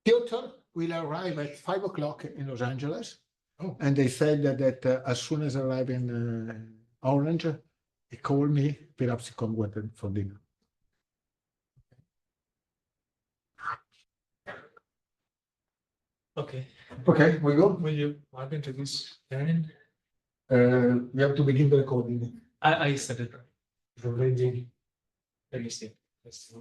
Piotr will arrive at 5 o'clock in Los Angeles. Oh. And they said that as soon as I arrive in Orange, he called me, perhaps he come with for dinner. Okay. Okay, we go. Will you log into this? Darren? We have to begin the recording. I said it right. Already. Let me see. Let's see.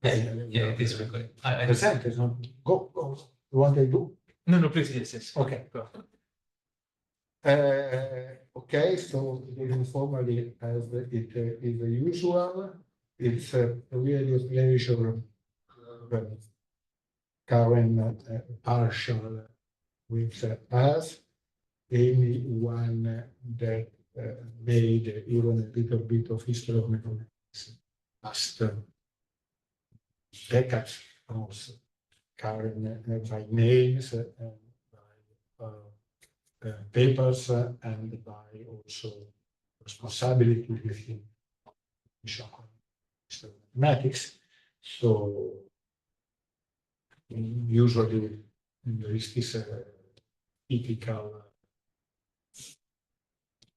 Yeah, it is recording. I Present, it's not. Go, go. You want to do? No, please, yes. Okay. Go. Okay, so informally, as it is usual, it's really a pleasure Karen Parshall with us, anyone that made even a little bit of history of mathematics last decades, also. Karen by names and by papers and by also responsibility within mathematics. So usually there is this typical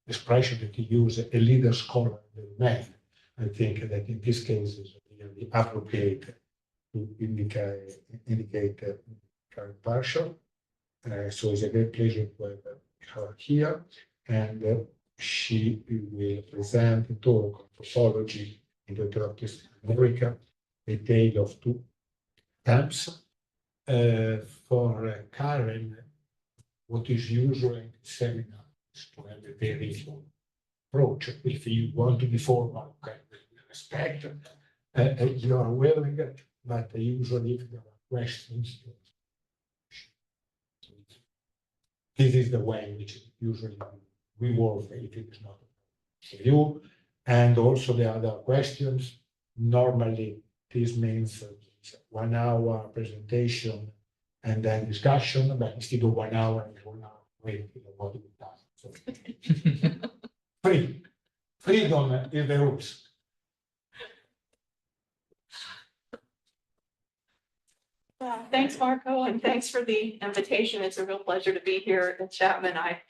expression that you use, a leader scholar man. I think that in this case is really appropriate to indicate Karen Parshall. So it's a great pleasure to have her here, and she will present a talk on topology in the Northeast America, a tale of two camps. For Karen, what is usual in seminar is to have a very approach. If you want to be formal, okay, respect, you are willing, but usually if there are questions, this is the way in which usually we work if it is not for you. And also the other questions, normally this means 1 hour presentation and then discussion, but instead of 1 hour and 1 hour, wait, what do we do? So, freedom is the rules. Thanks, Marco, and thanks for the invitation. It's a real pleasure to be here at Chapman. I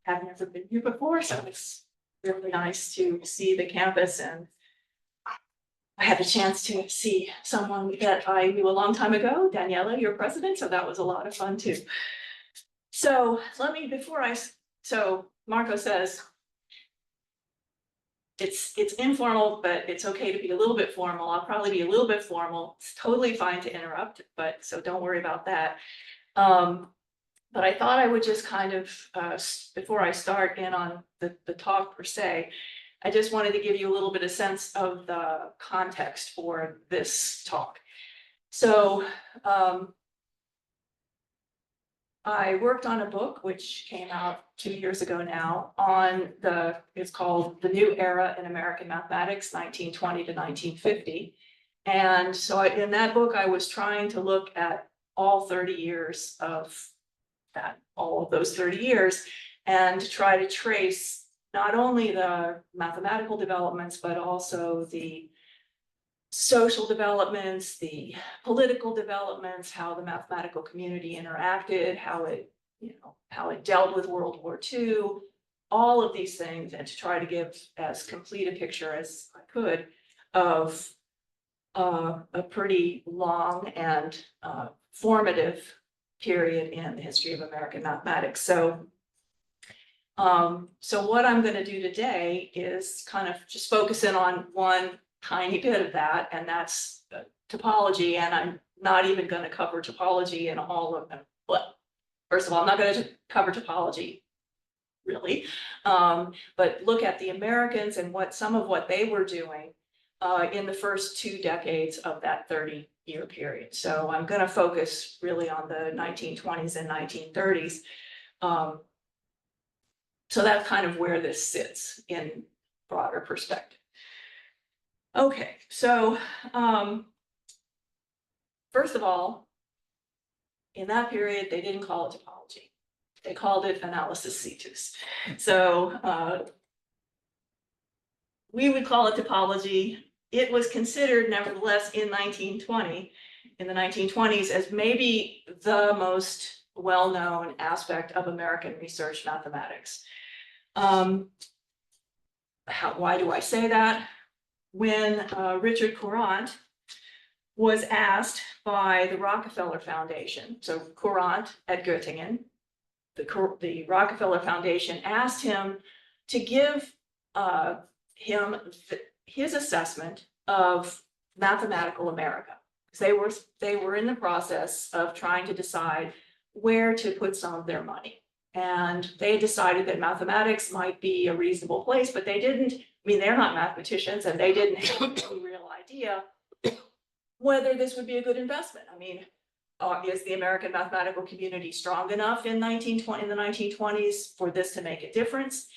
have never been here before, so it's really nice to see the campus, and I had a chance to see someone that I knew a long time ago, Daniela, your president, so that was a lot of fun too. So so Marco says, it's informal, but it's okay to be a little bit formal. I'll probably be a little bit formal. It's totally fine to interrupt, but so don't worry about that. But I thought I would just kind of, before I start in on the talk per se, I just wanted to give you a little bit of sense of the context for this talk. So I worked on a book which came out 2 years ago now on it's called The New Era in American Mathematics, 1920 to 1950. And so in that book, I was trying to look at all 30 years of all of those 30 years, and to try to trace not only the mathematical developments, but also the social developments, the political developments, how the mathematical community interacted, how it dealt with World War II, all of these things, and to try to give as complete a picture as I could of a pretty long and formative period in the history of American mathematics. So what I'm going to do today is kind of just focus in on one tiny bit of that, and that's topology. And I'm not even going to cover topology in all of them. Well, first of all, I'm not going to cover topology really, but look at the Americans and some of what they were doing in the first 2 decades of that 30-year period. So I'm going to focus really on the 1920s and 1930s. So that's kind of where this sits in broader perspective. Okay, so first of all, in that period, they didn't call it topology. They called it analysis situs. So we would call it topology. It was considered nevertheless in 1920, in the 1920s, as maybe the most well-known aspect of American research mathematics. Why do I say that? When Richard Courant was asked by the Rockefeller Foundation, so Courant at Göttingen, the Rockefeller Foundation asked him to give him his assessment of mathematical America. They were in the process of trying to decide where to put some of their money. And they decided that mathematics might be a reasonable place, but they didn't, I mean, they're not mathematicians and they didn't have any real idea whether this would be a good investment. I mean, is the American mathematical community strong enough in the 1920s for this to make a difference?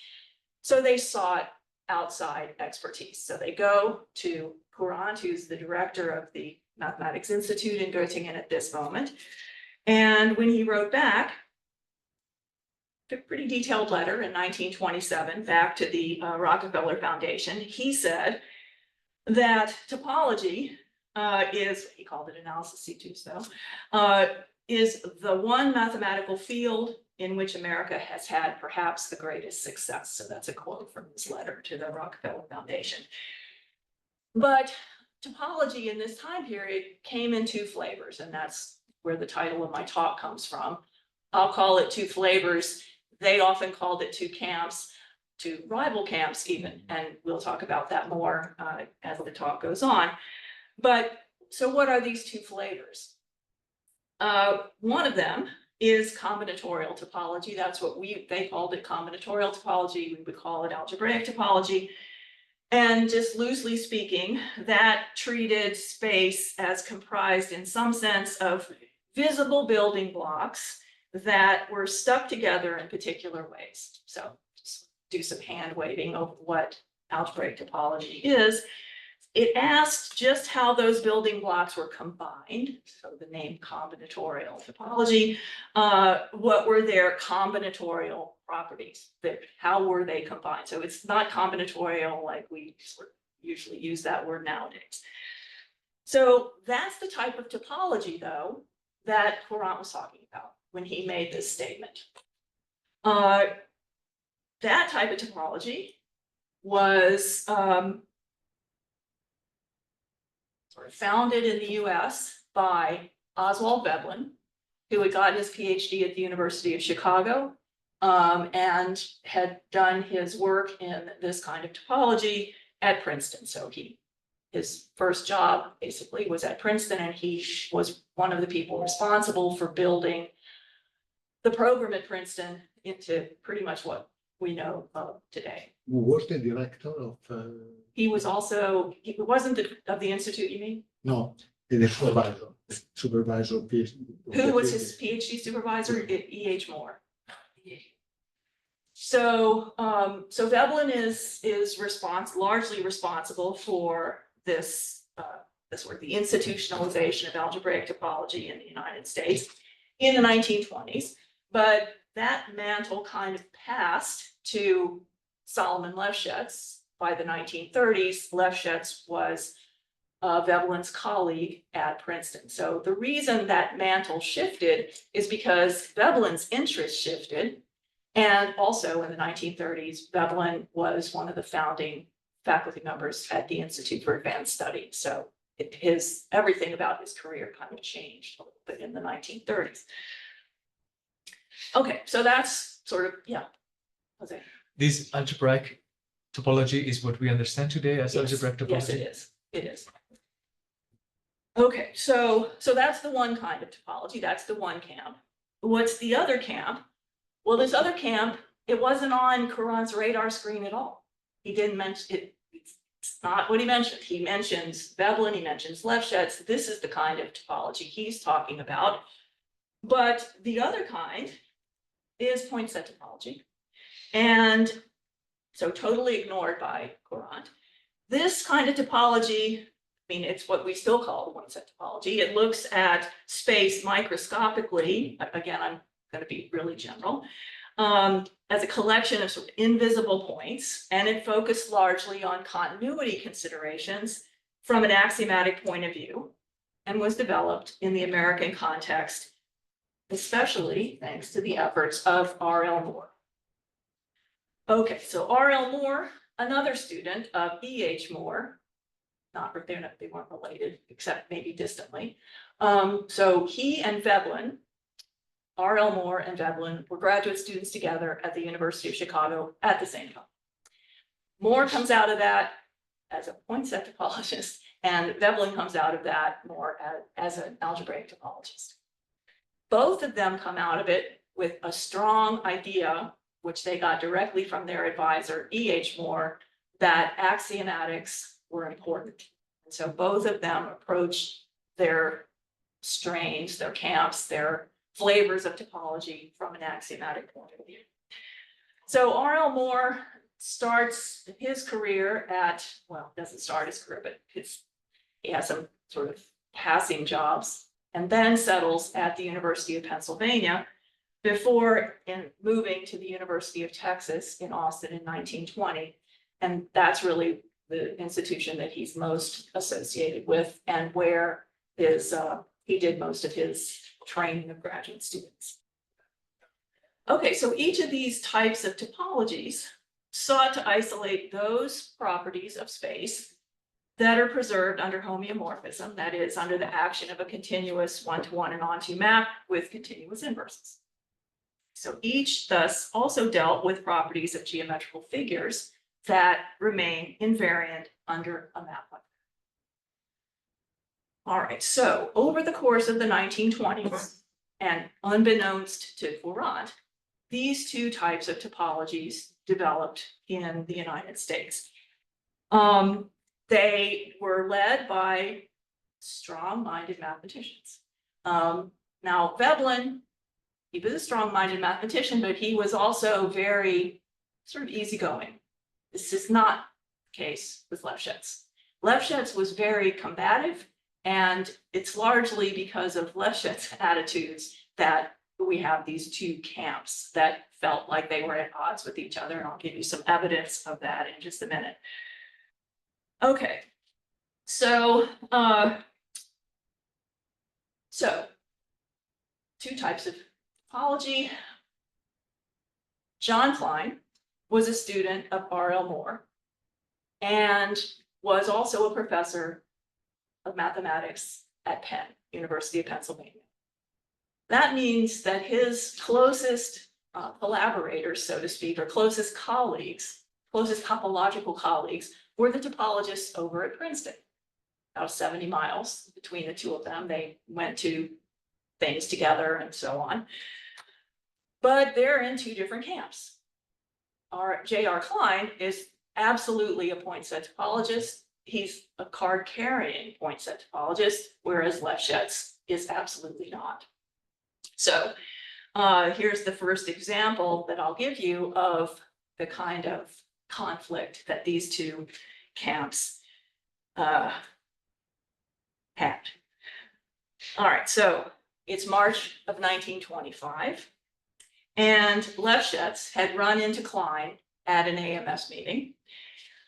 So they sought outside expertise. So they go to Courant, who's the director of the Mathematics Institute in Göttingen at this moment. And when he wrote back, a pretty detailed letter in 1927 back to the Rockefeller Foundation, he said that topology is, he called it analysis C2, so, is the one mathematical field in which America has had perhaps the greatest success. So that's a quote from his letter to the Rockefeller Foundation. But topology in this time period came in two flavors, and that's where the title of my talk comes from. I'll call it two flavors. They often called it two camps, two rival camps even, and we'll talk about that more as the talk goes on. But so what are these two flavors? One of them is combinatorial topology. That's what they called it, combinatorial topology. We would call it algebraic topology. And just loosely speaking, that treated space as comprised in some sense of visible building blocks that were stuck together in particular ways. So just do some hand waving over what algebraic topology is. It asked just how those building blocks were combined, so the name combinatorial topology. What were their combinatorial properties? How were they combined? So it's not combinatorial like we usually use that word nowadays. So that's the type of topology, though, that Courant was talking about when he made this statement. That type of topology was sort of founded in the US by Oswald Veblen, who had gotten his Ph.D. at the University of Chicago and had done his work in this kind of topology at Princeton. So his first job basically was at Princeton, and he was one of the people responsible for building the program at Princeton into pretty much what we know of today. Who was the director of? He was also, he wasn't of the Institute, you mean? No, the supervisor PhD. Who was his PhD supervisor? E.H. Moore. So, so Veblen is largely responsible for this sort of the institutionalization of algebraic topology in the United States in the 1920s. But that mantle kind of passed to Solomon Lefschetz by the 1930s. Lefschetz was Veblen's colleague at Princeton. So the reason that mantle shifted is because Veblen's interest shifted. And also in the 1930s, Veblen was one of the founding faculty members at the Institute for Advanced Study. So everything about his career kind of changed a little bit in the 1930s. Okay, so that's sort of, yeah. Jose. This algebraic topology is what we understand today as algebraic topology. Yes, it is. It is. Okay, so that's the one kind of topology. That's the one camp. What's the other camp? Well, this other camp, it wasn't on Courant's radar screen at all. He didn't mention it. It's not what he mentioned. He mentions Veblen, he mentions Lefschetz. This is the kind of topology he's talking about. But the other kind is point set topology. And so totally ignored by Courant. This kind of topology, I mean, it's what we still call the one set topology. It looks at space microscopically. Again, I'm going to be really general. And as a collection of sort of invisible points, and it focused largely on continuity considerations from an axiomatic point of view, and was developed in the American context, especially thanks to the efforts of R.L. Moore. Okay, so R.L. Moore, another student of E.H. Moore, they weren't related, except maybe distantly. So he and Veblen, R.L. Moore and Veblen, were graduate students together at the University of Chicago at the same time. Moore comes out of that as a point set topologist, and Veblen comes out of that more as an algebraic topologist. Both of them come out of it with a strong idea, which they got directly from their advisor, E.H. Moore, that axiomatics were important. And so both of them approached their strains, their camps, their flavors of topology from an axiomatic point of view. So R.L. Moore starts his career at, well, doesn't start his career, but he has some sort of passing jobs, and then settles at the University of Pennsylvania before moving to the University of Texas in Austin in 1920. And that's really the institution that he's most associated with, and where he did most of his training of graduate students. Okay, so each of these types of topologies sought to isolate those properties of space that are preserved under homeomorphism, that is, under the action of a continuous one-to-one and onto map with continuous inverses. So each thus also dealt with properties of geometrical figures that remain invariant under a map. All right, so over the course of the 1920s, and unbeknownst to Courant, these two types of topologies developed in the United States. They were led by strong-minded mathematicians. Now, Veblen, he was a strong-minded mathematician, but he was also very sort of easygoing. This is not the case with Lefschetz. Lefschetz was very combative, and it's largely because of Lefschetz's attitudes that we have these two camps that felt like they were at odds with each other, and I'll give you some evidence of that in just a minute. Okay, so two types of topology. John Klein was a student of R.L. Moore and was also a professor of mathematics at Penn, University of Pennsylvania. That means that his closest collaborators, so to speak, or closest colleagues, closest topological colleagues, were the topologists over at Princeton. About 70 miles between the two of them. They went to things together and so on. But they're in two different camps. J.R. Klein is absolutely a point set topologist. He's a card-carrying point set topologist, whereas Lefschetz is absolutely not. So here's the first example that I'll give you of the kind of conflict that these two camps had. All right, so it's March of 1925, and Lefschetz had run into Klein at an AMS meeting.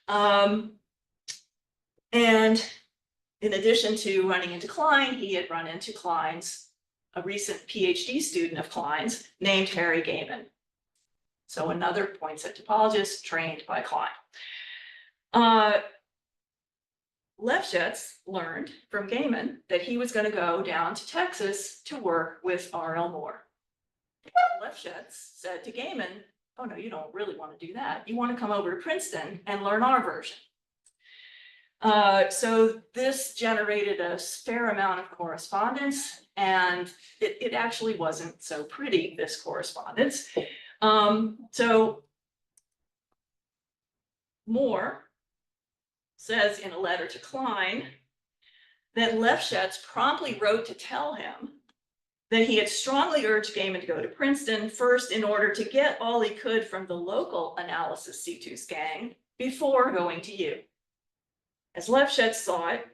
And in addition to running into Klein, he had run into a recent Ph.D. student of Klein's named Harry Gaiman. So another point set topologist trained by Klein. Lefschetz learned from Gaiman that he was going to go down to Texas to work with R.L. Moore. Lefschetz said to Gaiman, oh no, you don't really want to do that. You want to come over to Princeton and learn our version. So this generated a fair amount of correspondence, and it actually wasn't so pretty, this correspondence. So Moore says in a letter to Klein that Lefschetz promptly wrote to tell him that he had strongly urged Gaiman to go to Princeton first in order to get all he could from the local analysis C2's gang before going to you. As Lefschetz saw it,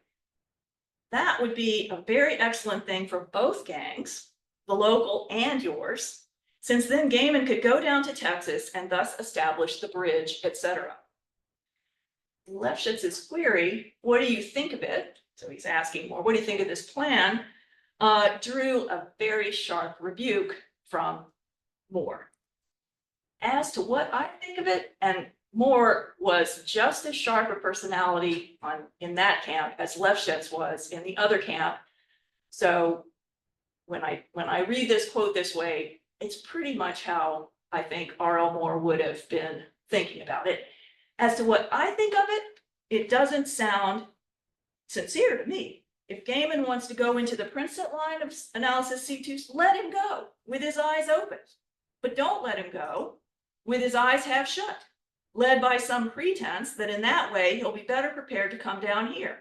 that would be a very excellent thing for both gangs, the local and yours, Since then, Gaiman could go down to Texas and thus establish the bridge, etc. Lefschetz's query, what do you think of it? So he's asking more, what do you think of this plan? Drew a very sharp rebuke from Moore. As to what I think of it, and Moore was just as sharp a personality in that camp as Lefschetz was in the other camp. So when I read this quote this way, it's pretty much how I think R.L. Moore would have been thinking about it. As to what I think of it, it doesn't sound sincere to me. If Gaiman wants to go into the Princeton line of analysis C2, let him go with his eyes open. But don't let him go with his eyes half shut, led by some pretense that in that way he'll be better prepared to come down here.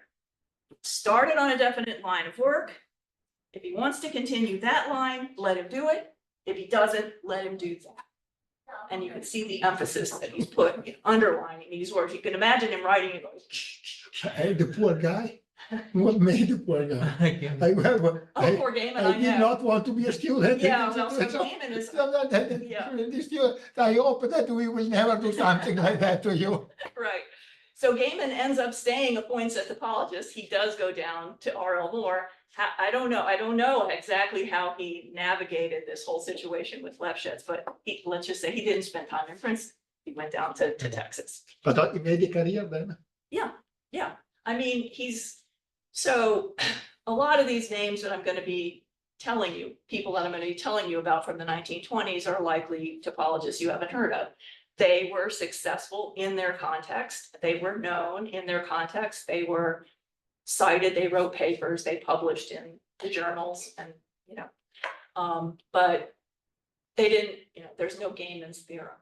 Started on a definite line of work. If he wants to continue that line, let him do it. If he doesn't, let him do that. And you can see the emphasis that he's put in underlining these words. You can imagine him writing it going, Hey, the poor guy. What made the poor guy? poor Gaiman, I did not want to be a student. Yeah, well, so Gaiman is, yeah. I hope that we will never do something like that to you. Right. So Gaiman ends up staying a poinset topologist. He does go down to R.L. Moore. I don't know exactly how he navigated this whole situation with Lefschetz, but let's just say he didn't spend time in Princeton. He went down to Texas. But he made a career then? Yeah. I mean, so a lot of these names that I'm going to be telling you, people that I'm going to be telling you about from the 1920s are likely topologists you haven't heard of. They were successful in their context. They were known in their context. They were cited. They wrote papers. They published in the journals, and but they didn't. There's no Gaiman's theorem.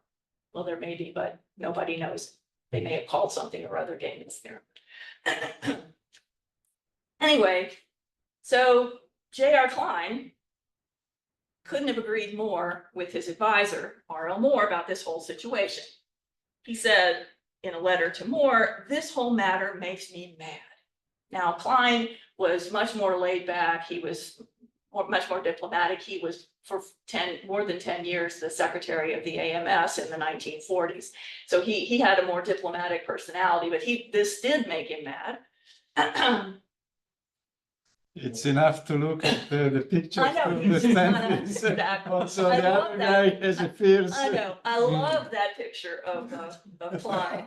Well, there may be, but nobody knows. They may have called something or other Gaiman's theorem. Anyway, so J.R. Klein couldn't have agreed more with his advisor, R.L. Moore, about this whole situation. He said in a letter to Moore, "This whole matter makes me mad." Now, Klein was much more laid back. He was much more diplomatic. He was for more than 10 years the secretary of the AMS in the 1940s. So he had a more diplomatic personality, but this did make him mad. It's enough to look at the picture I know, to understand this. exactly. Also, I the love other that. guy has a fierce. I know. I love that picture of Klein.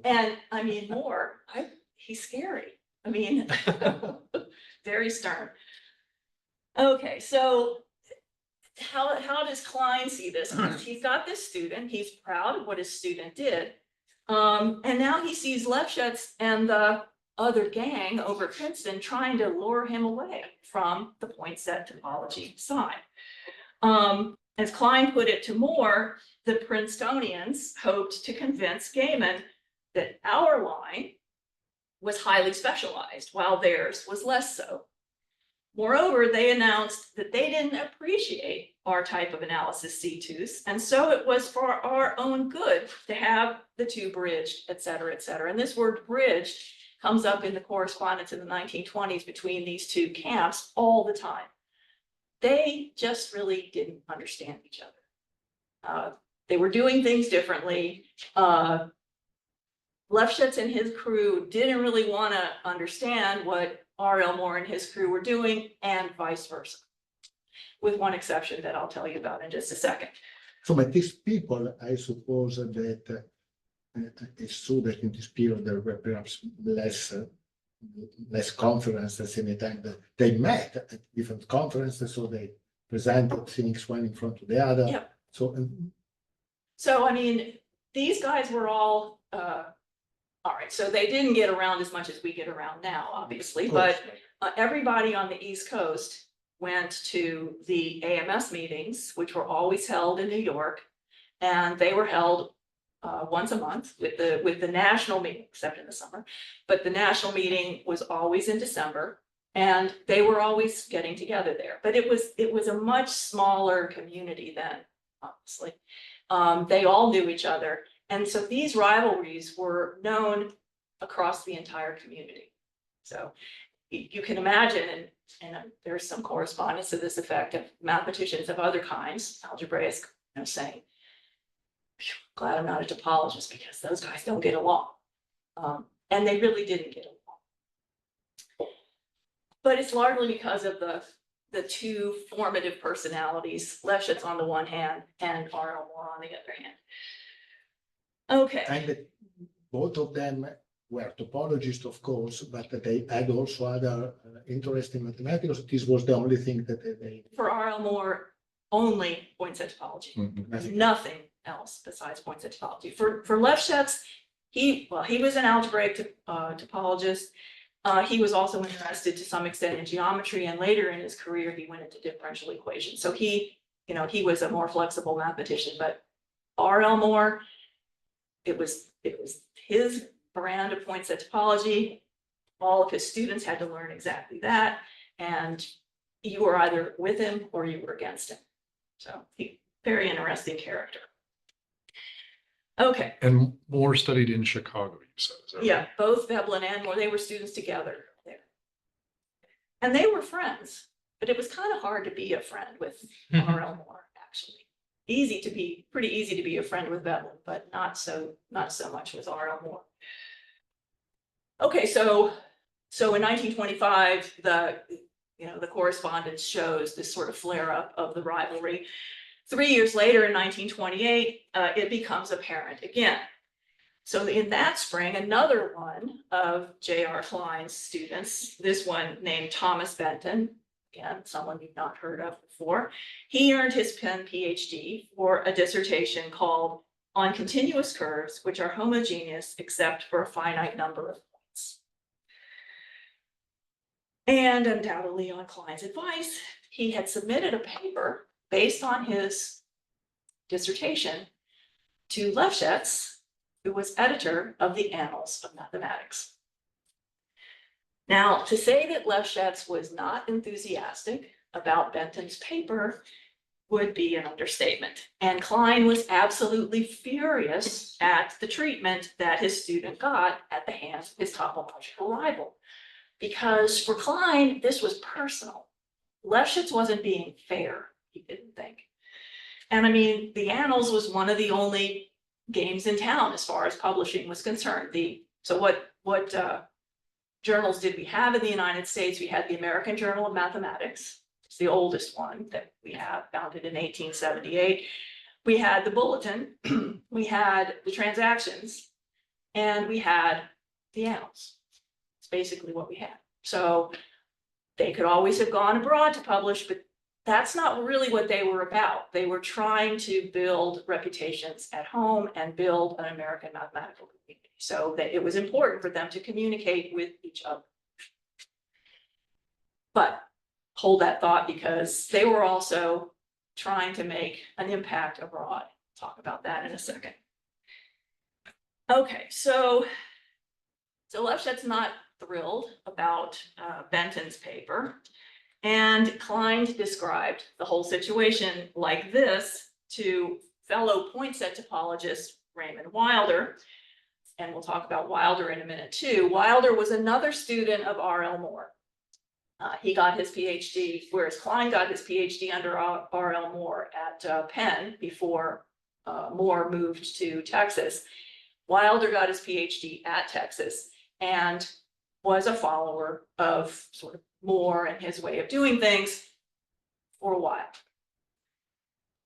And I mean, Moore, he's scary. I mean, very stern. Okay, so how does Klein see this? He's got this student. He's proud of what his student did. And now he sees Lefschetz and the other gang over at Princeton trying to lure him away from the poinset topology side. As Klein put it to Moore, the Princetonians hoped to convince Gaiman that our line was highly specialized, while theirs was less so. Moreover, they announced that they didn't appreciate our type of analysis C2s, and so it was for our own good to have the two bridged, et cetera, et cetera. And this word bridged comes up in the correspondence in the 1920s between these two camps all the time. They just really didn't understand each other. They were doing things differently. Lefschetz and his crew didn't really want to understand what R.L. Moore and his crew were doing, and vice versa, with one exception that I'll tell you about in just a second. So, but these people, I suppose that it's true that in this period there were perhaps less conferences in the time that they met at different conferences, so they presented things one in front of the other. Yep. So, I mean, these guys were all right. So they didn't get around as much as we get around now, obviously, but everybody on the East Coast went to the AMS meetings, which were always held in New York, and they were held once a month with the national meeting, except in the summer. But the national meeting was always in December, and they were always getting together there. But it was a much smaller community then, obviously. They all knew each other. And so these rivalries were known across the entire community. So you can imagine, and there's some correspondence to this effect of mathematicians of other kinds, algebraics, saying, glad I'm not a topologist because those guys don't get along. And they really didn't get along. But it's largely because of the two formative personalities, Lefschetz on the one hand and R.L. Moore on the other hand. Okay. And both of them were topologists, of course, but they had also other interesting mathematics. This was the only thing that they. For R.L. Moore, only point-set topology, nothing else besides point-set topology. For Lefschetz, he was an algebraic topologist. He was also interested to some extent in geometry, and later in his career, he went into differential equations. So he was a more flexible mathematician, but R.L. Moore, it was his brand of point-set topology. All of his students had to learn exactly that, and you were either with him or you were against him. So very interesting character. Okay. And Moore studied in Chicago, you said. Is that Yeah, right? both Veblen and Moore, they were students together there. And they were friends, but it was kind of hard to be a friend with R.L. Moore, actually. Pretty easy to be a friend with Veblen, but not so much with R.L. Moore. Okay, so in 1925, the correspondence shows this sort of flare up of the rivalry. 3 years later, in 1928, it becomes apparent again. So in that spring, another one of J.R. Klein's students, this one named Thomas Benton, again, someone you've not heard of before, he earned his Ph.D. for a dissertation called On Continuous Curves, which are homogeneous except for a finite number of points. And undoubtedly on Klein's advice, he had submitted a paper based on his dissertation to Lefschetz, who was editor of the Annals of Mathematics. Now, to say that Lefschetz was not enthusiastic about Benton's paper would be an understatement. And Klein was absolutely furious at the treatment that his student got at the hands of his topological rival. Because for Klein, this was personal. Lefschetz wasn't being fair, he didn't think. And I mean, the Annals was one of the only games in town as far as publishing was concerned. So what journals did we have in the United States? We had the American Journal of Mathematics. It's the oldest one that we have, founded in 1878. We had the Bulletin, we had the Transactions, and we had the Annals. It's basically what we had. So they could always have gone abroad to publish, but that's not really what they were about. They were trying to build reputations at home and build an American mathematical community. So that it was important for them to communicate with each other. But hold that thought, because they were also trying to make an impact abroad. Talk about that in a second. Okay, so Lefschetz not thrilled about Benton's paper. And Klein described the whole situation like this to fellow point-set topologist Raymond Wilder. And we'll talk about Wilder in a minute too. Wilder was another student of R.L. Moore. He got his PhD, whereas Klein got his PhD under R.L. Moore at Penn before Moore moved to Texas. Wilder got his PhD at Texas and was a follower of sort of Moore and his way of doing things for a while.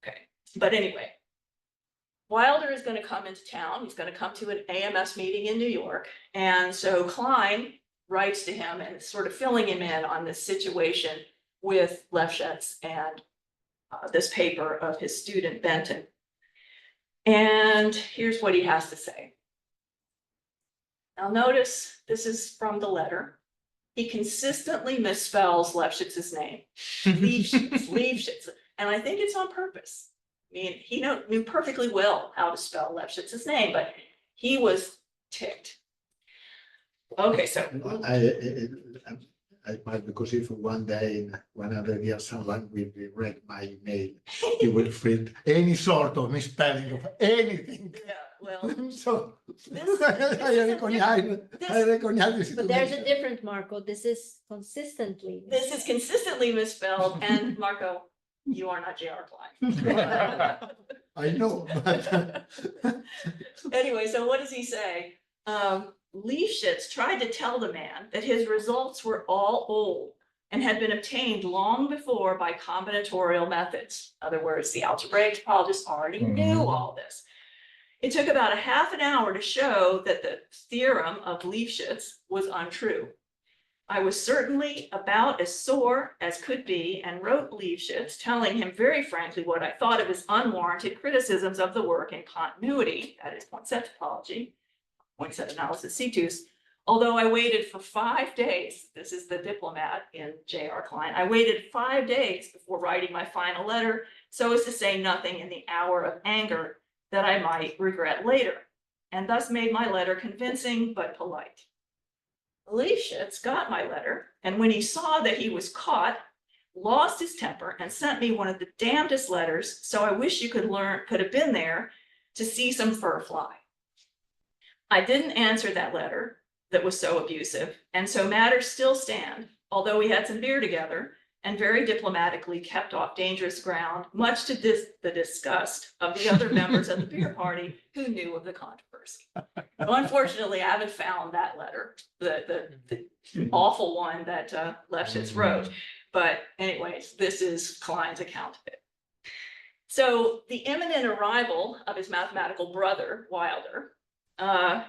Okay, but anyway, Wilder is going to come into town. He's going to come to an AMS meeting in New York. And so Klein writes to him and sort of filling him in on this situation with Lefschetz and this paper of his student Benton. And here's what he has to say. Now notice, this is from the letter. He consistently misspells Lefschetz's name. Lefschetz. And I think it's on purpose. I mean, he knew perfectly well how to spell Lefschetz's name, but he was ticked. Okay, so. Because if one day in 100 years someone will read my email, he will find any sort of misspelling of anything. Yeah, well, So I recognize the But there's a situation. difference, Marco. This is consistently. This is consistently misspelled, and Marco, you are not J.R. Klein. I know, but Anyway, so what does he say? Lefschetz tried to tell the man that his results were all old and had been obtained long before by combinatorial methods. In other words, the algebraic topologists already knew all this. It took about a half an hour to show that the theorem of Lefschetz was untrue. I was certainly about as sore as could be and wrote Lefschetz, telling him very frankly what I thought of his unwarranted criticisms of the work in continuity, that is point set topology, point set analysis situs. Although I waited for 5 days, this is the diplomat in J.R. Klein, I waited 5 days before writing my final letter so as to say nothing in the hour of anger that I might regret later, and thus made my letter convincing but polite. Lefschetz got my letter, and when he saw that he was caught, lost his temper and sent me one of the damnedest letters, so I wish you could have been there to see some fur fly. I didn't answer that letter that was so abusive, and so matters still stand, although we had some beer together and very diplomatically kept off dangerous ground, much to the disgust of the other members of the beer party who knew of the controversy. So unfortunately, I haven't found that letter, the awful one that Lefschetz wrote. But anyways, this is Klein's account of it. So the imminent arrival of his mathematical brother, Wilder,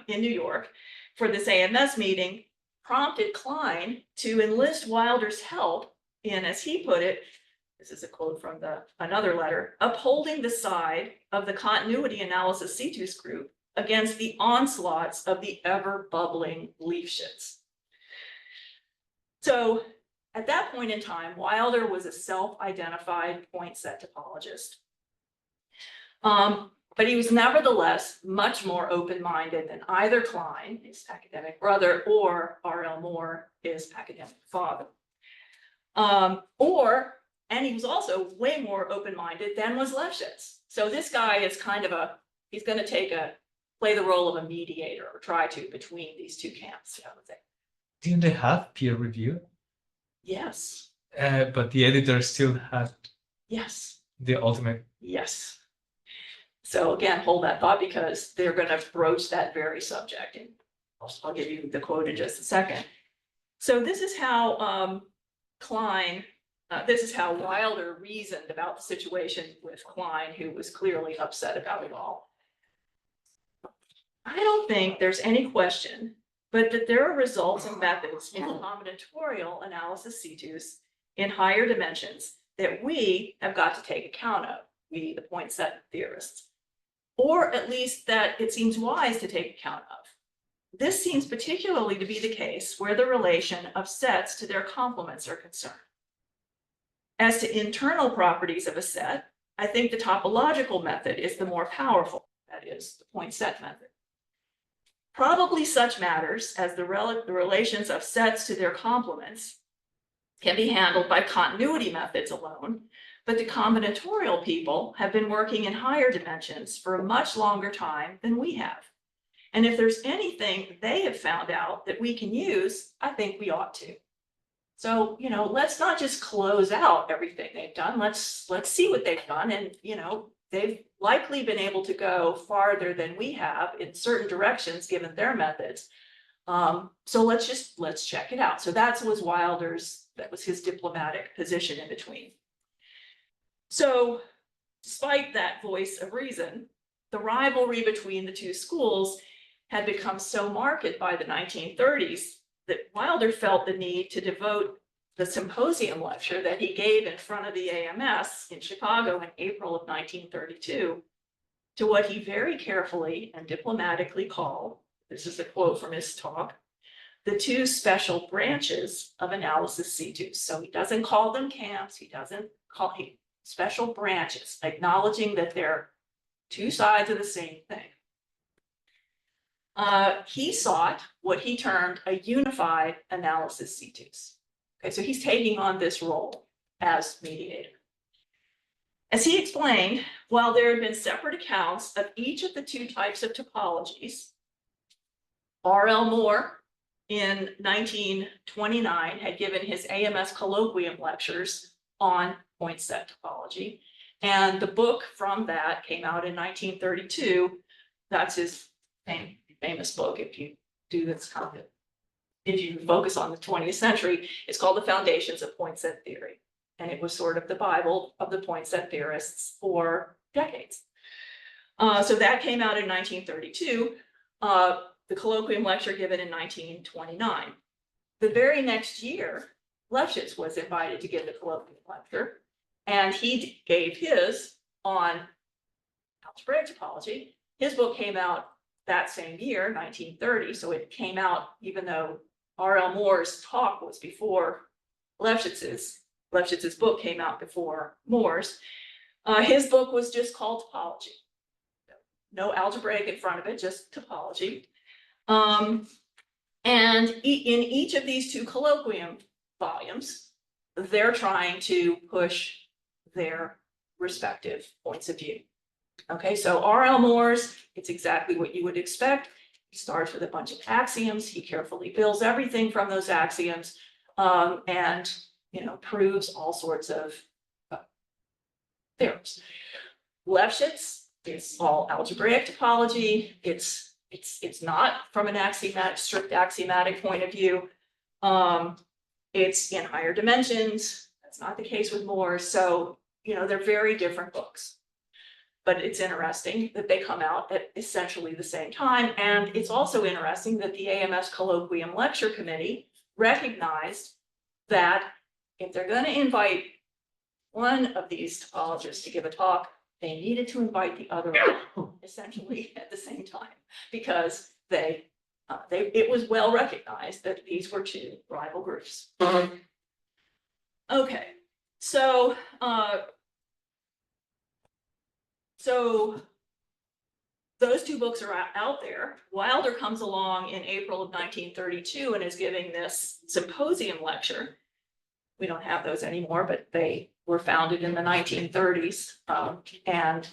in New York for this AMS meeting prompted Klein to enlist Wilder's help in, as he put it, this is a quote from another letter, upholding the side of the continuity analysis situs group against the onslaughts of the ever bubbling Lefschetz. So at that point in time, Wilder was a self-identified point set topologist. But he was nevertheless much more open-minded than either Klein, his academic brother, or R.L. Moore, his academic father. And he was also way more open-minded than was Lefschetz. So this guy is kind of he's going to play the role of a mediator or try to between these two camps, I would say. Didn't they have peer review? Yes. But the editor still had Yes. the ultimate. Yes. So again, hold that thought because they're going to broach that very subject. And I'll give you the quote in just a second. So this is how this is how Wilder reasoned about the situation with Klein, who was clearly upset about it all. I don't think there's any question, but that there are results and methods in combinatorial analysis situs in higher dimensions that we have got to take account of, we, the point set theorists, or at least that it seems wise to take account of. This seems particularly to be the case where the relation of sets to their complements are concerned. As to internal properties of a set, I think the topological method is the more powerful, that is, the point set method. Probably such matters as the relations of sets to their complements can be handled by continuity methods alone, but the combinatorial people have been working in higher dimensions for a much longer time than we have. And if there's anything they have found out that we can use, I think we ought to. So, let's not just close out everything they've done. Let's see what they've done. And, they've likely been able to go farther than we have in certain directions, given their methods. So let's check it out. So that was his diplomatic position in between. So despite that voice of reason, the rivalry between the two schools had become so marked by the 1930s that Wilder felt the need to devote the symposium lecture that he gave in front of the AMS in Chicago in April of 1932 to what he very carefully and diplomatically called, this is a quote from his talk, the two special branches of analysis situs. So he doesn't call them camps, he doesn't call special branches, acknowledging that they're two sides of the same thing. He sought what he termed a unified analysis situs. Okay, so he's taking on this role as mediator. As he explained, while there had been separate accounts of each of the two types of topologies, R.L. Moore in 1929 had given his AMS Colloquium lectures on point set topology. And the book from that came out in 1932. That's his famous book. If you do this kind of, if you focus on the 20th century, it's called The Foundations of Point Set Theory. And it was sort of the Bible of the point set theorists for decades. So that came out in 1932. The colloquium lecture given in 1929. The very next year, Lefschetz was invited to give the colloquium lecture, and he gave his on algebraic topology. His book came out that same year, 1930, so it came out even though R.L. Moore's talk was before Lefschetz's. Lefschetz's book came out before Moore's. His book was just called Topology. No algebraic in front of it, just topology. And in each of these two colloquium volumes, they're trying to push their respective points of view. Okay, so R.L. Moore's, it's exactly what you would expect. He starts with a bunch of axioms. He carefully builds everything from those axioms, and proves all sorts of theorems. Lefschetz is all algebraic topology. It's not from an strict axiomatic point of view. It's in higher dimensions. That's not the case with Moore. So, they're very different books. But it's interesting that they come out at essentially the same time. And it's also interesting that the AMS Colloquium Lecture Committee recognized that if they're going to invite one of these topologists to give a talk, they needed to invite the other one essentially at the same time, because it was well recognized that these were two rival groups. Okay, so those two books are out there. Wilder comes along in April of 1932 and is giving this symposium lecture. We don't have those anymore, but they were founded in the 1930s. And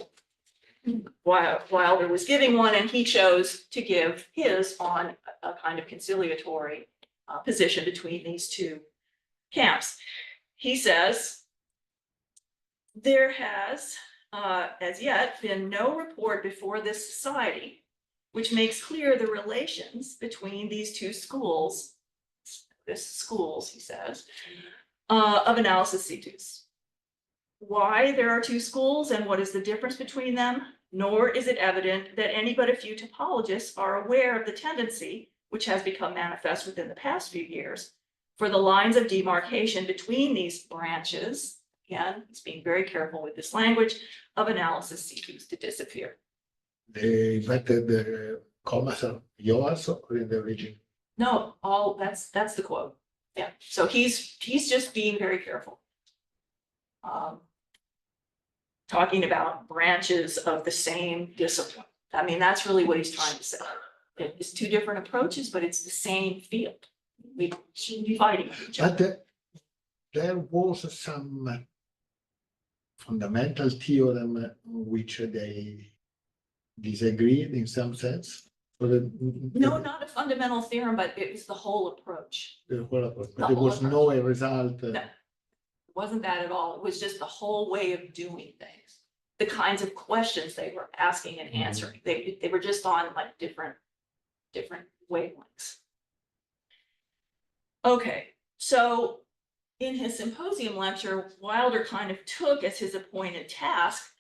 Wilder was giving one, and he chose to give his on a kind of conciliatory position between these two camps. He says, there has, as yet, been no report before this society which makes clear the relations between these two schools, he says, of analysis situs. Why there are two schools and what is the difference between them, nor is it evident that any but a few topologists are aware of the tendency, which has become manifest within the past few years, for the lines of demarcation between these branches, again, he's being very careful with this language, of analysis situs to disappear. They invented the commas are yours or in the origin? No, that's the quote. Yeah, so he's just being very careful. Talking about branches of the same discipline. I mean, that's really what he's trying to say. It's two different approaches, but it's the same field. We shouldn't be fighting each other. But there was some fundamental theorem on which they disagreed in some sense. No, not a fundamental theorem, but it was the whole approach. But there was no result. No, it wasn't that at all. It was just the whole way of doing things. The kinds of questions they were asking and answering. They were just on like different wavelengths. Okay, so in his symposium lecture, Wilder kind of took as his appointed task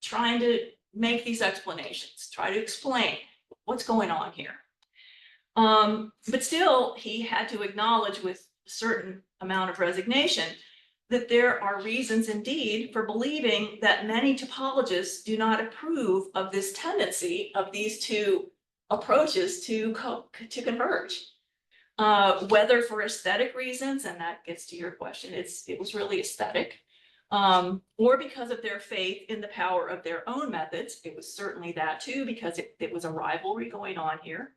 trying to make these explanations, try to explain what's going on here. But still, he had to acknowledge with a certain amount of resignation that there are reasons indeed for believing that many topologists do not approve of this tendency of these two approaches to converge. Whether for aesthetic reasons, and that gets to your question, it was really aesthetic, or because of their faith in the power of their own methods. It was certainly that too, because it was a rivalry going on here.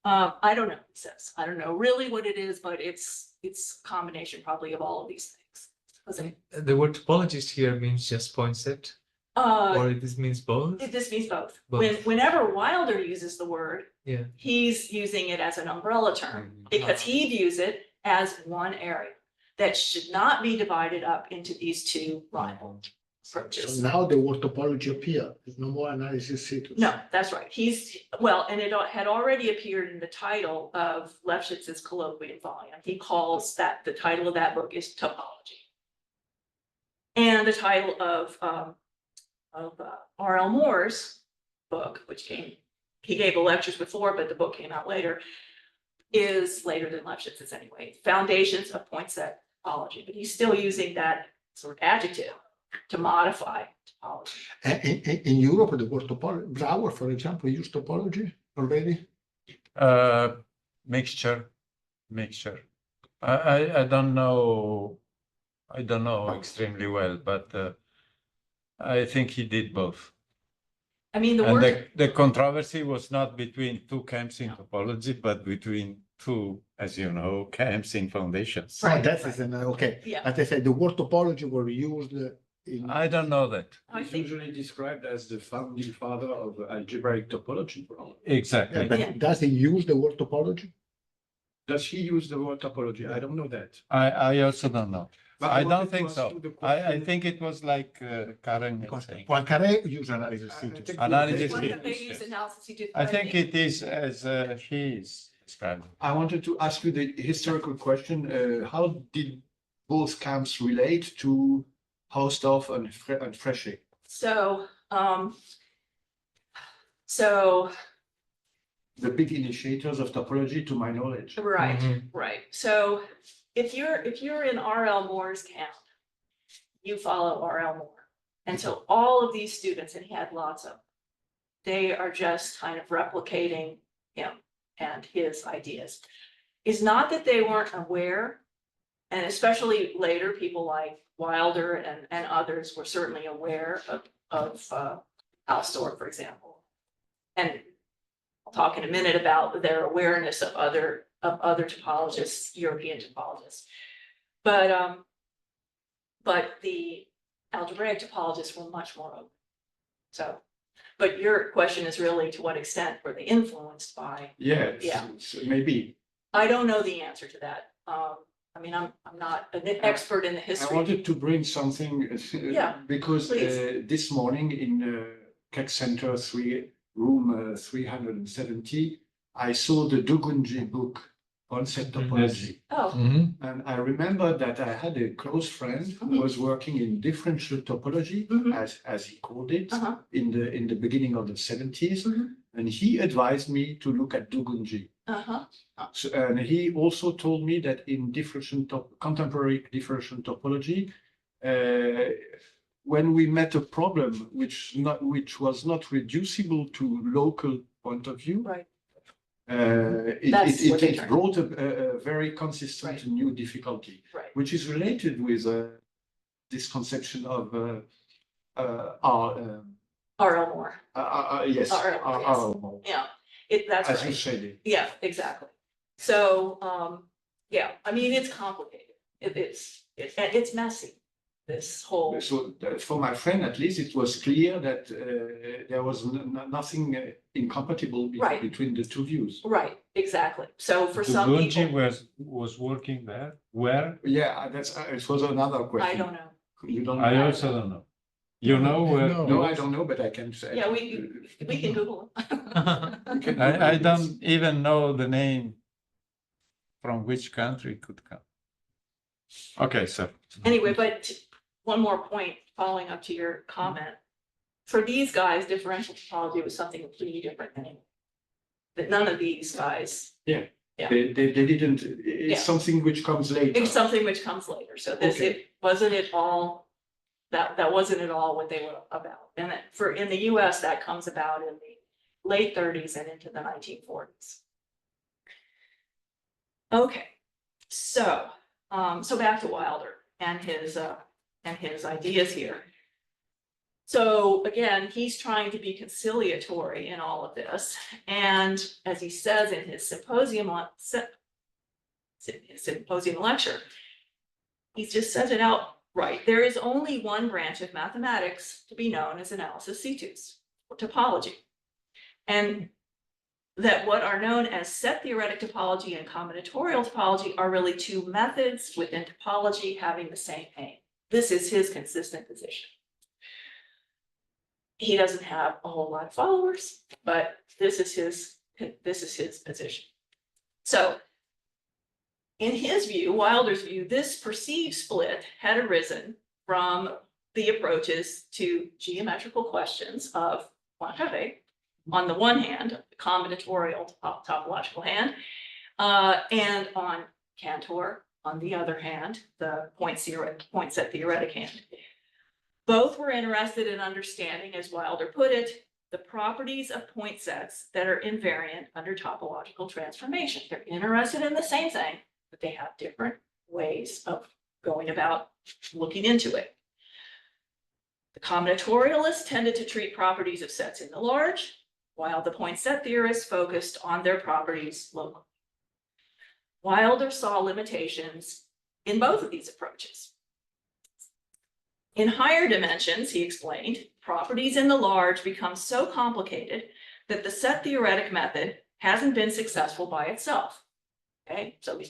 I don't know, he says. I don't know really what it is, but it's a combination probably of all of these things. The word topologist here means just point set. Or this means both? This means both. Both. Whenever Wilder uses the word, Yeah. he's using it as an umbrella term because he views it as one area that should not be divided up into these two rival approaches. So now the word topology appear, there's no more analysis status. No, that's right. And it had already appeared in the title of Lefschetz's colloquium volume. He calls that, the title of that book is Topology. And the title of R.L. Moore's book, he gave the lectures before, but the book came out later, is later than Lefschetz's anyway, Foundations of Point-Set Topology. But he's still using that sort of adjective to modify topology. In Europe, the word topology, Brouwer, for example, used topology already. Mixture. I don't know. I don't know extremely well, but I think he did both. I mean, the And word, the controversy was not between two camps in topology, but between two, as you know, camps in foundations. Oh, that is okay. yeah, As I said, the word topology were used in. I don't know that. I He's think, usually described as the founding father of algebraic topology. Exactly. Yeah, but does he use the word topology? Does he use the word topology? I don't know that. I also don't know. But I wanted don't to think ask so. you the I question- think it was like Karen was saying. Poincaré use analysis I status. think Analysis what status, the Bayes yes. analysis you did. I think it is as he is described. I wanted to ask you the historical question. How did both camps relate to Hausdorff and Frege? So, The big initiators of topology, to my knowledge. right, Mhm. right. So if you're in R.L. Moore's camp, you follow R.L. Moore. And so all of these students, and he had lots of, they are just kind of replicating him and his ideas. It's not that they weren't aware, and especially later, people like Wilder and others were certainly aware of Hausdorff, for example. And I'll talk in a minute about their awareness of other topologists, European topologists. But the algebraic topologists were much more open. So, but your question is really to what extent were they influenced by? Yeah, Yeah. maybe. I don't know the answer to that. I mean, I'm not an expert in the I history. wanted to bring something Yeah, because please. this morning in Keck Center room 370, I saw the Dugunji book on set topology. Oh, And I remember that I had a close friend who was working in differential topology, Mhm. as he called it, Uh-huh. in the beginning of the 70s. Mhm. And he advised me to look at Dugunji. uh-huh, So, and he also told me that in contemporary differential topology, when we met a problem which was not reducible to local point of view, right. That's what they it turned. brought a very consistent Right. new difficulty, Right. which is related with this conception of R.L. Moore. yes, R.L. Moore, yes, Yeah, that's as you right. said it. Yeah, exactly. So, yeah, I mean, it's complicated. It's messy, this whole, So for my friend, at least, it was clear that there was nothing incompatible Right. between the two views. right, exactly. So for some Dugunji people, was working there. Where? Yeah, that's it was another question. I don't know. You don't I know? also don't know. You know where? No. No, I don't know, but I can say. Yeah, we can Google it. You can I Google don't this. even know the name from which country it could come. Okay, so. Anyway, but one more point, following up to your comment. For these guys, differential topology was something completely different than that none of these guys, Yeah. They didn't, it's Yeah. something which comes later. it's something which comes later. So this, Okay. it wasn't at all, that wasn't at all what they were about. And in the US, that comes about in the late 30s and into the 1940s. Okay, so back to Wilder and his ideas here. So again, he's trying to be conciliatory in all of this. And as he says in his symposium lecture, he just says it out Right, there is only one branch of mathematics to be known as analysis situs, or topology. And that what are known as set theoretic topology and combinatorial topology are really two methods within topology having the same aim. This is his consistent position. He doesn't have a whole lot of followers, but this is his position. So in his view, Wilder's view, this perceived split had arisen from the approaches to geometrical questions of Poincaré, on the one hand, the combinatorial topological hand, and on Cantor, on the other hand, the point set theoretic hand. Both were interested in understanding, as Wilder put it, the properties of point sets that are invariant under topological transformation. They're interested in the same thing, but they have different ways of going about looking into it. The combinatorialists tended to treat properties of sets in the large, while the point set theorists focused on their properties locally. Wilder saw limitations in both of these approaches. In higher dimensions, he explained, properties in the large become so complicated that the set theoretic method hasn't been successful by itself. Okay, so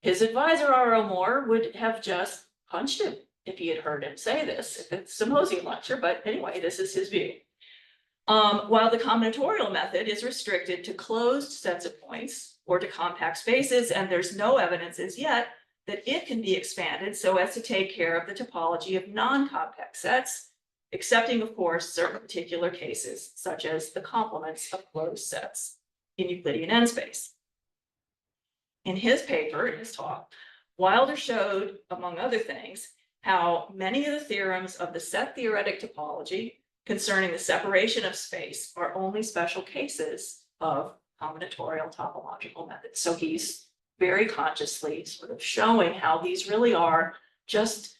his advisor, R.O. Moore, would have just punched him if he had heard him say this at the symposium lecture, but anyway, this is his view. While the combinatorial method is restricted to closed sets of points or to compact spaces, and there's no evidence as yet that it can be expanded so as to take care of the topology of non-compact sets, excepting, of course, certain particular cases, such as the complements of closed sets in Euclidean n-space. In his paper, in his talk, Wilder showed, among other things, how many of the theorems of the set theoretic topology concerning the separation of space are only special cases of combinatorial topological methods. So he's very consciously sort of showing how these really are just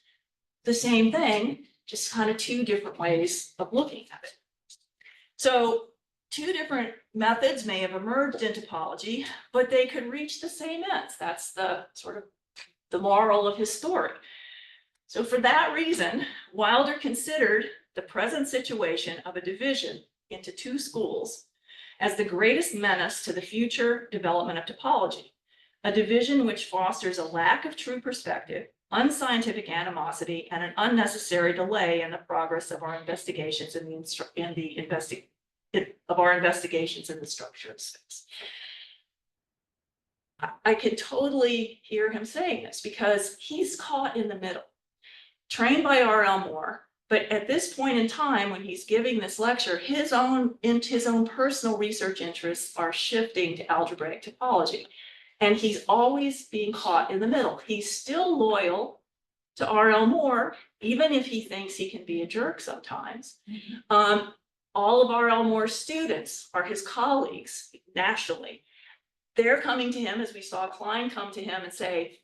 the same thing, just kind of two different ways of looking at it. So two different methods may have emerged in topology, but they could reach the same ends. That's the sort of the moral of his story. So for that reason, Wilder considered the present situation of a division into two schools as the greatest menace to the future development of topology, a division which fosters a lack of true perspective, unscientific animosity, and an unnecessary delay in the progress of our investigations in the structure of space. I can totally hear him saying this because he's caught in the middle, trained by R.L. Moore. But at this point in time, when he's giving this lecture, his own personal research interests are shifting to algebraic topology. And he's always being caught in the middle. He's still loyal to R.L. Moore, even if he thinks he can be a jerk sometimes. All of R.L. Moore's students are his colleagues nationally. They're coming to him, as we saw Klein come to him and say,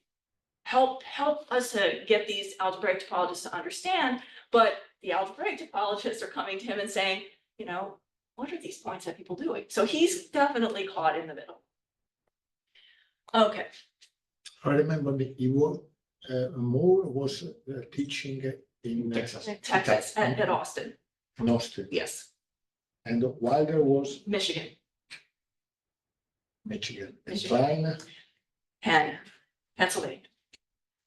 help us to get these algebraic topologists to understand. But the algebraic topologists are coming to him and saying, you know, what are these point set people doing? So he's definitely caught in the middle. Okay. I remember Moore was teaching in Texas at Austin. In Austin. Yes. And Wilder was Michigan. Michigan. And Michigan. Klein? Pennsylvania.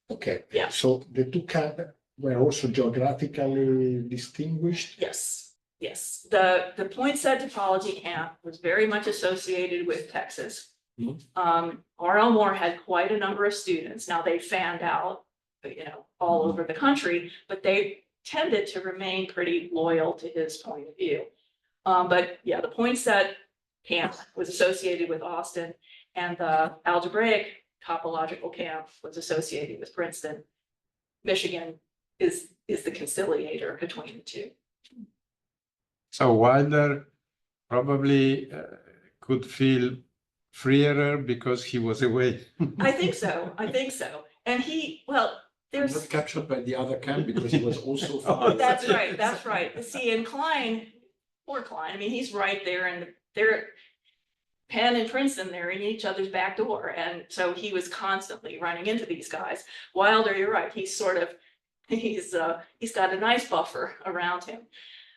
Okay. Yeah. So the two camps were also geographically distinguished? Yes. Yes. The point set topology camp was very much associated with Texas. R.L. Moore had quite a number of students. Now they fanned out, all over the country, but they tended to remain pretty loyal to his point of view. But yeah, the point set camp was associated with Austin, and the algebraic topological camp was associated with Princeton. Michigan is the conciliator between the two. So Wilder probably could feel freer because he was away. I think so. And there's Not captured by the other camp because he was also That's right. See, and Klein, poor Klein, I mean, he's right there, and Penn and Princeton, they're in each other's back door. And so he was constantly running into these guys. Wilder, you're right, he's got a nice buffer around him.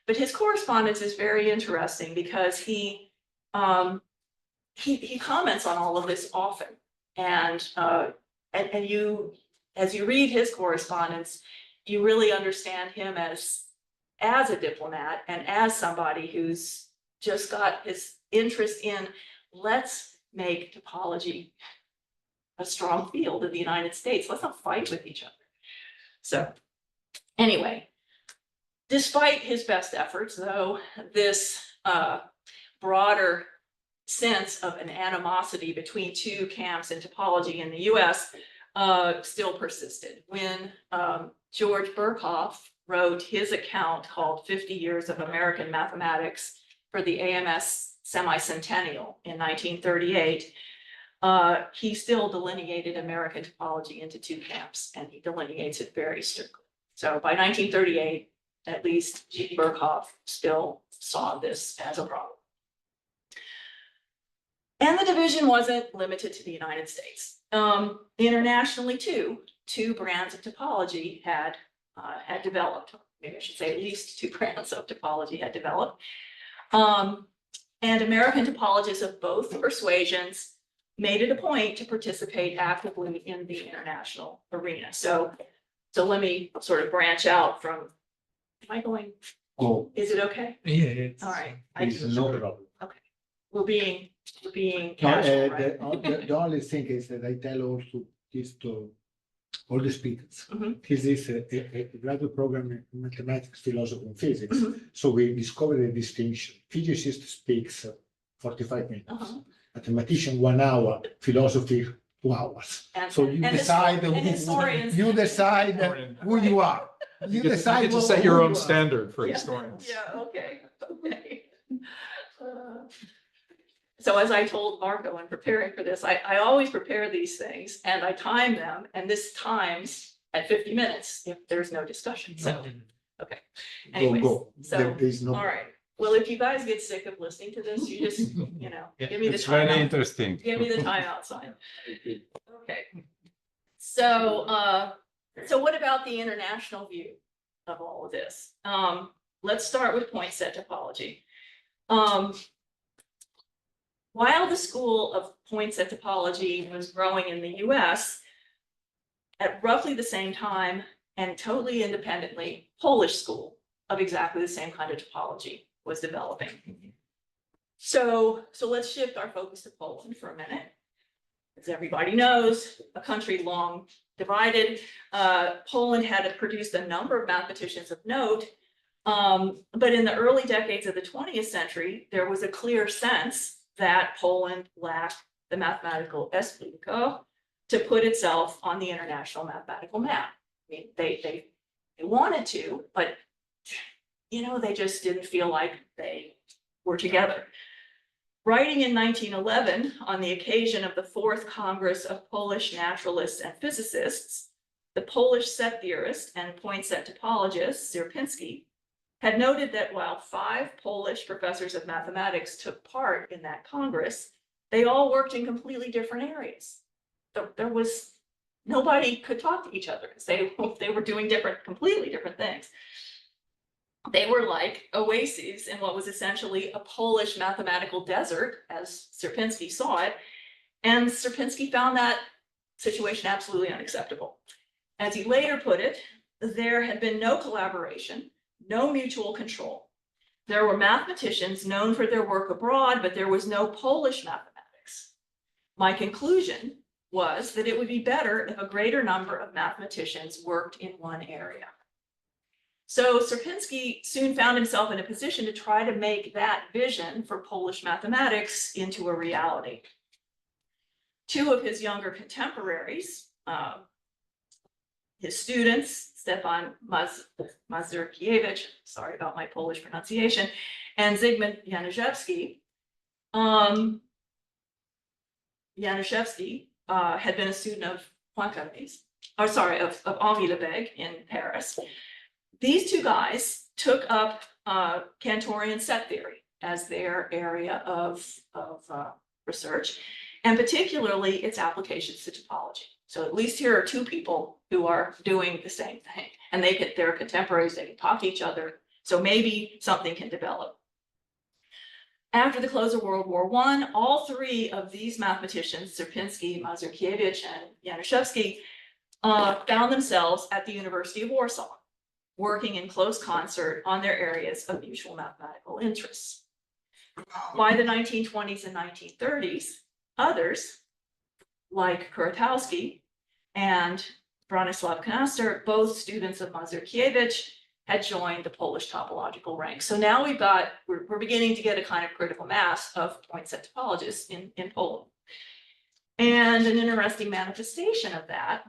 But his correspondence is very interesting because he comments on all of this often. And you, as you read his correspondence, you really understand him as a diplomat and as somebody who's just got his interest in, let's make topology a strong field in the United States. Let's not fight with each other. So anyway, despite his best efforts, though, this broader sense of an animosity between two camps in topology in the US still persisted. When George Berkhoff wrote his account called 50 Years of American Mathematics for the AMS Semicentennial in 1938, he still delineated American topology into two camps, and he delineates it very strictly. So by 1938, at least G. Berkhoff still saw this as a problem. And the division wasn't limited to the United States. Internationally, too, two brands of topology had developed. Maybe I should say at least two brands of topology had developed. And American topologists of both persuasions made it a point to participate actively in the international arena. So let me sort of branch out from, am I going, is it okay? Yeah, it's. All right. It's no problem. We're being No, casual, right? the only thing is that I tell also this to all the speakers. Mhm. This is a graduate program in mathematics, philosophy, and physics. Mhm. So we discovered a distinction. Physicist speaks 45 minutes. Uh-huh. Mathematician 1 hour, philosophy 2 hours. And- So you and decide and historians. you decide who you are. You decide You get to who set your you own are. standard for Yeah, historians. Yeah, okay. So as I told Marco in preparing for this, I always prepare these things and I time them, and this times at 50 minutes if there's no discussion. So, okay. Anyways, Go. so, There's no. all right. Well, if you guys get sick of listening to this, you just, Yeah, give me the It's very timeout. interesting. Give me the timeout sign. Okay. So, so what about the international view of all of this? Let's start with point set topology. While the school of point set topology was growing in the US, at roughly the same time and totally independently, Polish school of exactly the same kind of topology was developing. So let's shift our focus to Poland for a minute. As everybody knows, a country long divided, Poland had produced a number of mathematicians of note, but in the early decades of the 20th century, there was a clear sense that Poland lacked the mathematical esprit de corps to put itself on the international mathematical map. I mean, they wanted to, but they just didn't feel like they were together. Writing in 1911 on the occasion of the Fourth Congress of Polish Naturalists and Physicists, the Polish set theorist and point set topologist Sierpinski had noted that while 5 Polish professors of mathematics took part in that Congress, they all worked in completely different areas. There was, nobody could talk to each other because they were doing completely different things. They were like oases in what was essentially a Polish mathematical desert, as Sierpinski saw it, and Sierpinski found that situation absolutely unacceptable. As he later put it, there had been no collaboration, no mutual control. There were mathematicians known for their work abroad, but there was no Polish mathematics. My conclusion was that it would be better if a greater number of mathematicians worked in one area. So Sierpinski soon found himself in a position to try to make that vision for Polish mathematics into a reality. 2 of his younger contemporaries, his students, Stefan Mazurkiewicz, sorry about my Polish pronunciation, and Zygmunt Januszewski. Januszewski had been a student of Poincaré's, of Henri Lebesgue in Paris. These 2 guys took up Cantorian set theory as their area of research, and particularly its applications to topology. So at least here are two people who are doing the same thing, and they're contemporaries, they can talk to each other, so maybe something can develop. After the close of World War I, all three of these mathematicians, Sierpinski, Mazurkiewicz, and Januszewski, found themselves at the University of Warsaw, working in close concert on their areas of mutual mathematical interests. By the 1920s and 1930s, others, like Kuratowski and Bronislaw Knaster, both students of Mazurkiewicz, had joined the Polish topological ranks. So now we're beginning to get a kind of critical mass of point set topologists in Poland. And an interesting manifestation of that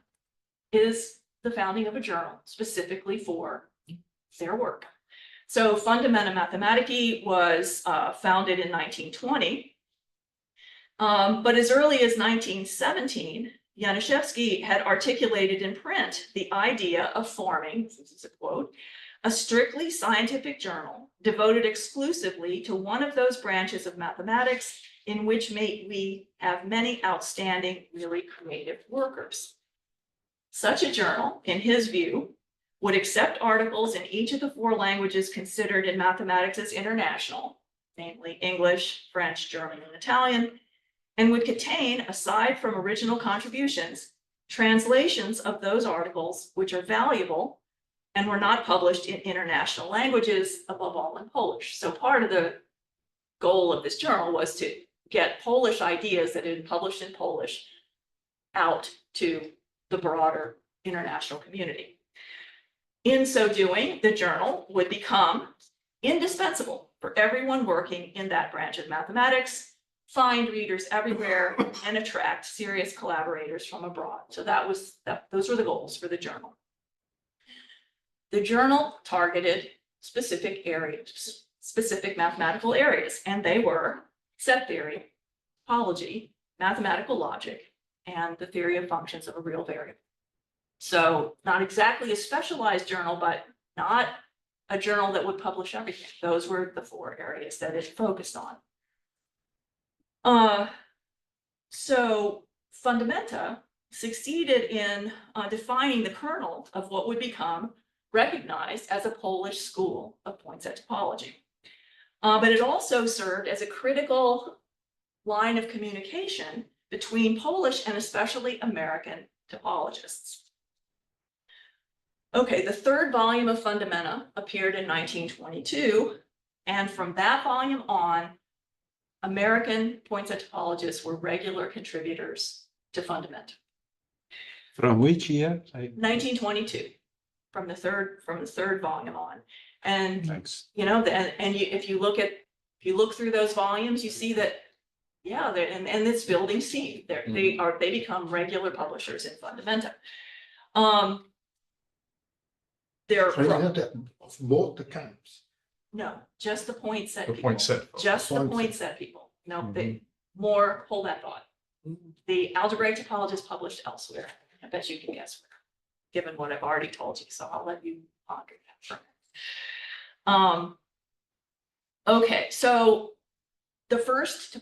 is the founding of a journal specifically for their work. So Fundamenta Mathematicae was founded in 1920, but as early as 1917, Januszewski had articulated in print the idea of forming, this is a quote, a strictly scientific journal devoted exclusively to one of those branches of mathematics in which we have many outstanding, really creative workers. Such a journal, in his view, would accept articles in each of the four languages considered in mathematics as international, namely English, French, German, and Italian, and would contain, aside from original contributions, translations of those articles which are valuable and were not published in international languages, above all in Polish. So part of the goal of this journal was to get Polish ideas that had been published in Polish out to the broader international community. In so doing, the journal would become indispensable for everyone working in that branch of mathematics, find readers everywhere, and attract serious collaborators from abroad. So those were the goals for the journal. The journal targeted specific areas, specific mathematical areas, and they were set theory, topology, mathematical logic, and the theory of functions of a real variable. So not exactly a specialized journal, but not a journal that would publish everything. Those were the four areas that it focused on. So Fundamenta succeeded in defining the kernel of what would become recognized as a Polish school of point set topology. But it also served as a critical line of communication between Polish and especially American topologists. Okay, the third volume of Fundamenta appeared in 1922, and from that volume on, American point set topologists were regular contributors to Fundamenta. From which year? 1922. From the third volume on, and Thanks. you know, if you look through those volumes, you see that, yeah, and it's building steam. They become regular publishers in Fundamenta. They're Of both the camps. no, just the point set. The people. point set. Just the Point point set people. No, they more. Hold that thought. The algebraic topologists published elsewhere. I bet you can guess where, given what I've already told you, so I'll let you ponder that for a minute. Okay, so the first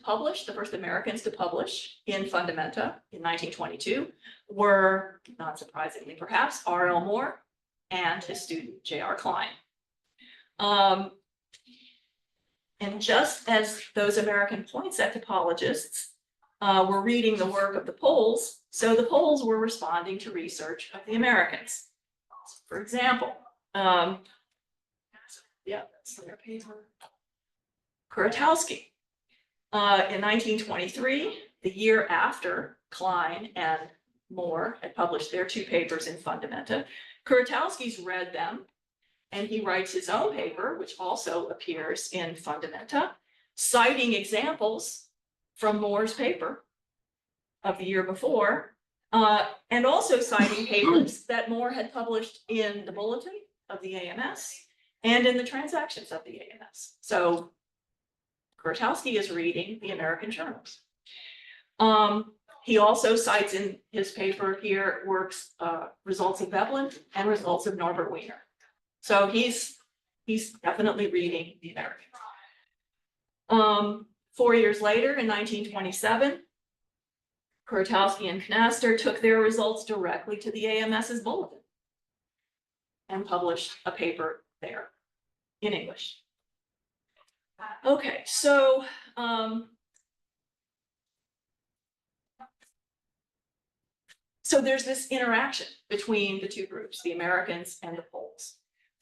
Americans to publish in Fundamenta in 1922 were, not surprisingly perhaps, R.L. Moore and his student J.R. Klein. And just as those American point set topologists were reading the work of the Poles, so the Poles were responding to research of the Americans. For example, yeah, that's their paper. Kuratowski. In 1923, the year after Klein and Moore had published their two papers in Fundamenta, Kuratowski's read them, and he writes his own paper, which also appears in Fundamenta, citing examples from Moore's paper of the year before, and also citing papers that Moore had published in the Bulletin of the AMS and in the Transactions of the AMS. So Kuratowski is reading the American journals. He also cites in his paper here works, results of Veblen and results of Norbert Wiener. So he's definitely reading the Americans. 4 years later, in 1927, Kuratowski and Knaster took their results directly to the AMS's bulletin and published a paper there in English. Okay, so so there's this interaction between the two groups, the Americans and the Poles.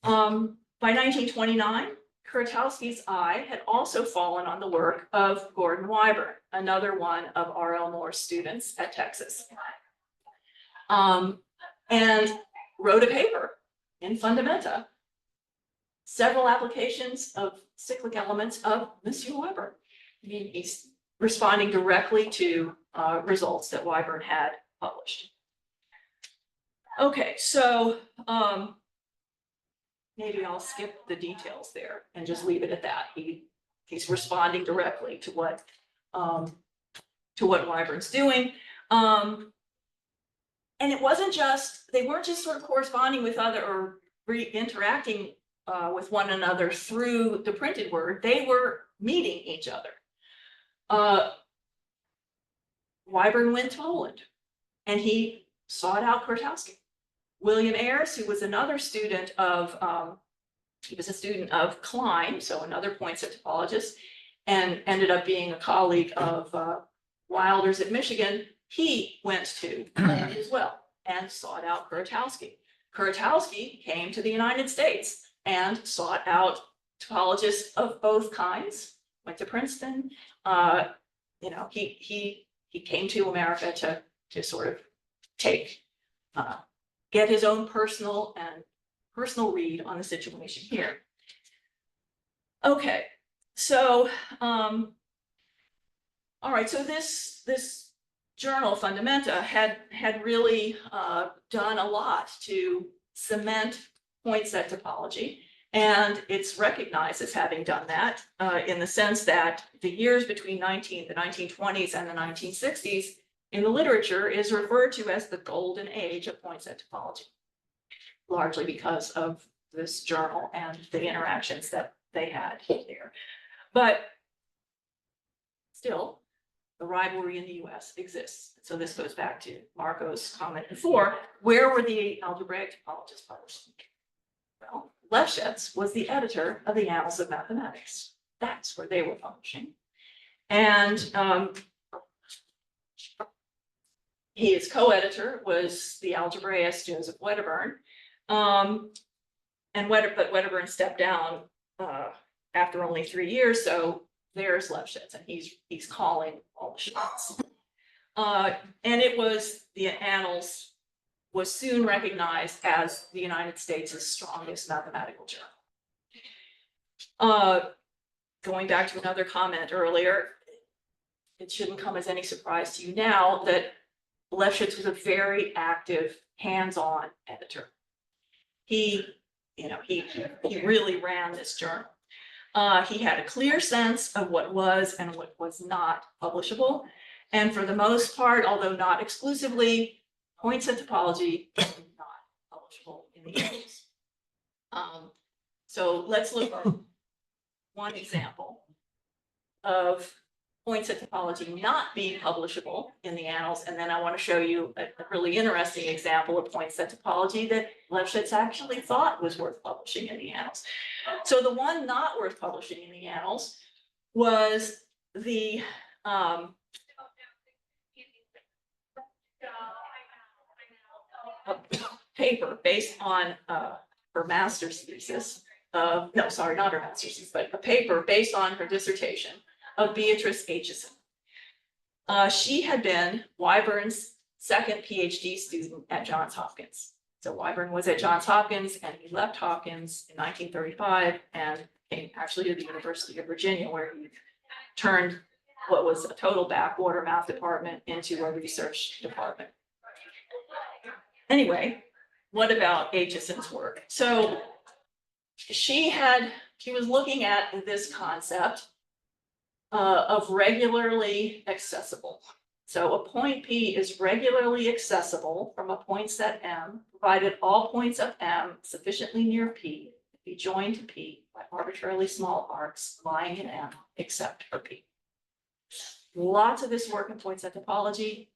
By 1929, Kuratowski's eye had also fallen on the work of Gordon Wyburn, another one of R.L. Moore's students at Texas, and wrote a paper in Fundamenta, several applications of cyclic elements of Monsieur Wyburn. I mean, he's responding directly to results that Wyburn had published. Okay, so maybe I'll skip the details there and just leave it at that. He's responding directly to what Wyburn's doing. And it wasn't just, they weren't just sort of corresponding with other or interacting with one another through the printed word, they were meeting each other. Wyburn went to Poland and he sought out Kuratowski. William Ayres, who was another student of, he was a student of Klein, so another poinsett topologist, and ended up being a colleague of Wilder's at Michigan, he went to Poland as well and sought out Kuratowski. Kuratowski came to the United States and sought out topologists of both kinds, went to Princeton. You know, he came to America to sort of take, get his own personal read on the situation here. Okay, so all right, so this journal Fundamenta had really done a lot to cement poinsett topology, and it's recognized as having done that in the sense that the years between the 1920s and the 1960s in the literature is referred to as the golden age of poinsett topology, largely because of this journal and the interactions that they had there. But still, the rivalry in the US exists. So this goes back to Marco's comment before, where were the algebraic topologists published? Well, Lefschetz was the editor of the Annals of Mathematics. That's where they were publishing. And his co-editor was the algebraist Joseph Wedderburn. But Wedderburn stepped down after only 3 years, so there's Lefschetz, and he's calling all the shots. And it was, the Annals was soon recognized as the United States' strongest mathematical journal. Going back to another comment earlier, it shouldn't come as any surprise to you now that Lefschetz was a very active, hands-on editor. He really ran this journal. He had a clear sense of what was and what was not publishable. And for the most part, although not exclusively, poinsett topology is not publishable in the Annals. So let's look at one example of poinsett topology not being publishable in the Annals, and then I want to show you a really interesting example of poinsett topology that Lefschetz actually thought was worth publishing in the Annals. So the one not worth publishing in the Annals was the a paper based on her master's thesis. No, sorry, not her master's thesis, but a paper based on her dissertation of Beatrice Aitchison. She had been Wyburn's second Ph.D. student at Johns Hopkins. So Wyburn was at Johns Hopkins and he left Hopkins in 1935 and came actually to the University of Virginia, where he turned what was a total backwater math department into a research department. Anyway, what about Aitchison's work? So she was looking at this concept of regularly accessible. So a point P is regularly accessible from a point set M, provided all points of M sufficiently near P be joined to P by arbitrarily small arcs lying in M except for P. lots of this work in point-set topology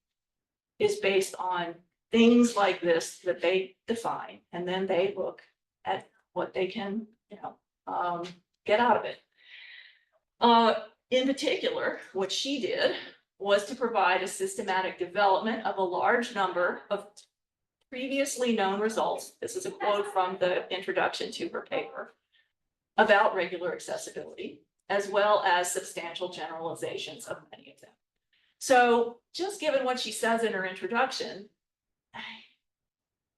is based on things like this that they define, and then they look at what they can, get out of it. In particular, what she did was to provide a systematic development of a large number of previously known results. This is a quote from the introduction to her paper about regular accessibility, as well as substantial generalizations of many of them. So just given what she says in her introduction,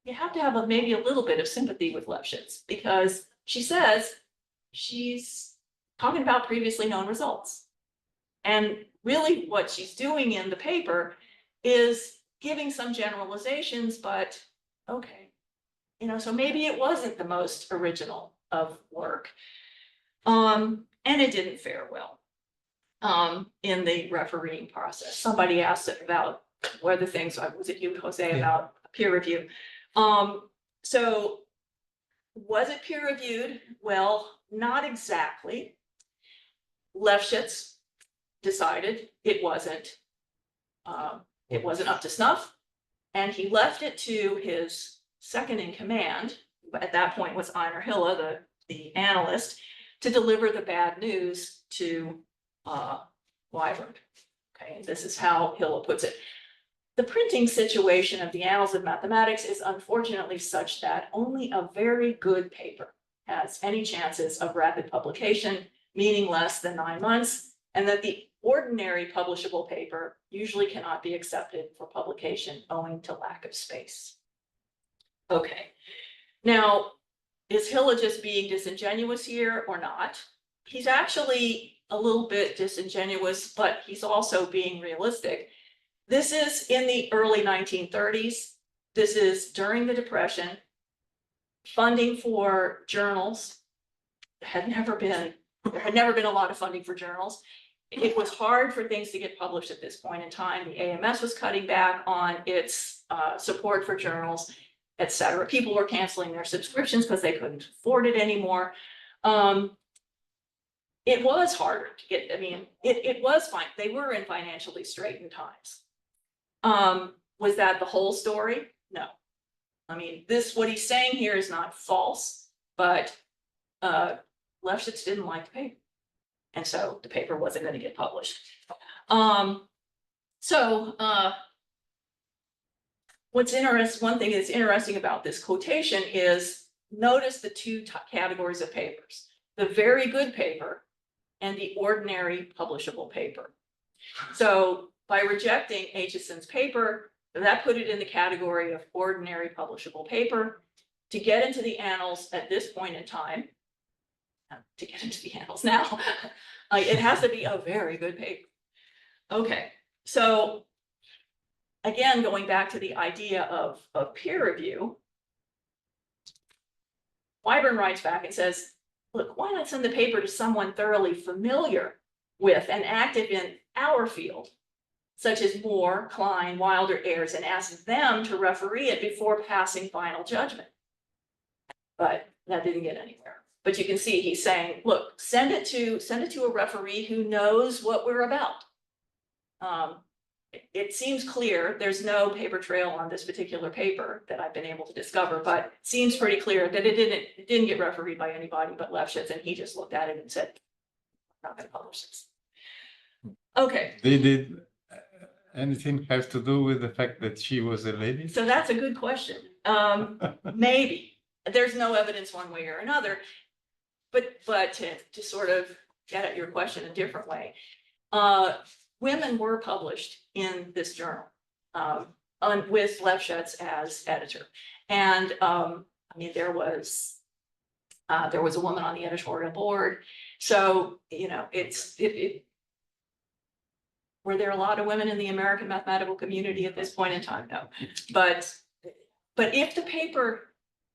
you have to have maybe a little bit of sympathy with Lefschetz, because she says she's talking about previously known results. And really what she's doing in the paper is giving some generalizations, but okay, so maybe it wasn't the most original of work. And it didn't fare well in the refereeing process. Somebody asked about whether things, was it you, Jose, about peer review? So was it peer reviewed? Well, not exactly. Lefschetz decided it wasn't up to snuff, and he left it to his second in command, at that point was Einar Hille, the analyst, to deliver the bad news to Wyvern. Okay, and this is how Hille puts it. The printing situation of the Annals of Mathematics is unfortunately such that only a very good paper has any chances of rapid publication, meaning less than 9 months, and that the ordinary publishable paper usually cannot be accepted for publication owing to lack of space. Okay, now, is Hille just being disingenuous here or not? He's actually a little bit disingenuous, but he's also being realistic. This is in the early 1930s. This is during the Depression. Funding for journals there had never been a lot of funding for journals. It was hard for things to get published at this point in time. The AMS was cutting back on its support for journals, et cetera. People were canceling their subscriptions because they couldn't afford it anymore. It was harder to get, it was fine. They were in financially straitened times. Was that the whole story? No. What he's saying here is not false, but Lefschetz didn't like the paper. And so the paper wasn't going to get published. What's interesting, one thing that's interesting about this quotation is notice the two categories of papers, the very good paper and the ordinary publishable paper. So by rejecting Aitchison's paper, that put it in the category of ordinary publishable paper. To get into the annals at this point in time, to get into the annals now, it has to be a very good paper. Okay, so again, going back to the idea of peer review, Wyvern writes back and says, look, why not send the paper to someone thoroughly familiar with and active in our field, such as Moore, Klein, Wilder, Ayres, and ask them to referee it before passing final judgment. But that didn't get anywhere. But you can see he's saying, look, send it to a referee who knows what we're about. It seems clear, there's no paper trail on this particular paper that I've been able to discover, but it seems pretty clear that it didn't get refereed by anybody but Lefschetz, and he just looked at it and said, I'm not going to publish this. Okay. Did anything have to do with the fact that she was a lady? So that's a good question. Maybe. There's no evidence one way or another, but to sort of get at your question a different way, women were published in this journal with Lefschetz as editor. And there was a woman on the editorial board. So, were there a lot of women in the American mathematical community at this point in time? No. But if the paper,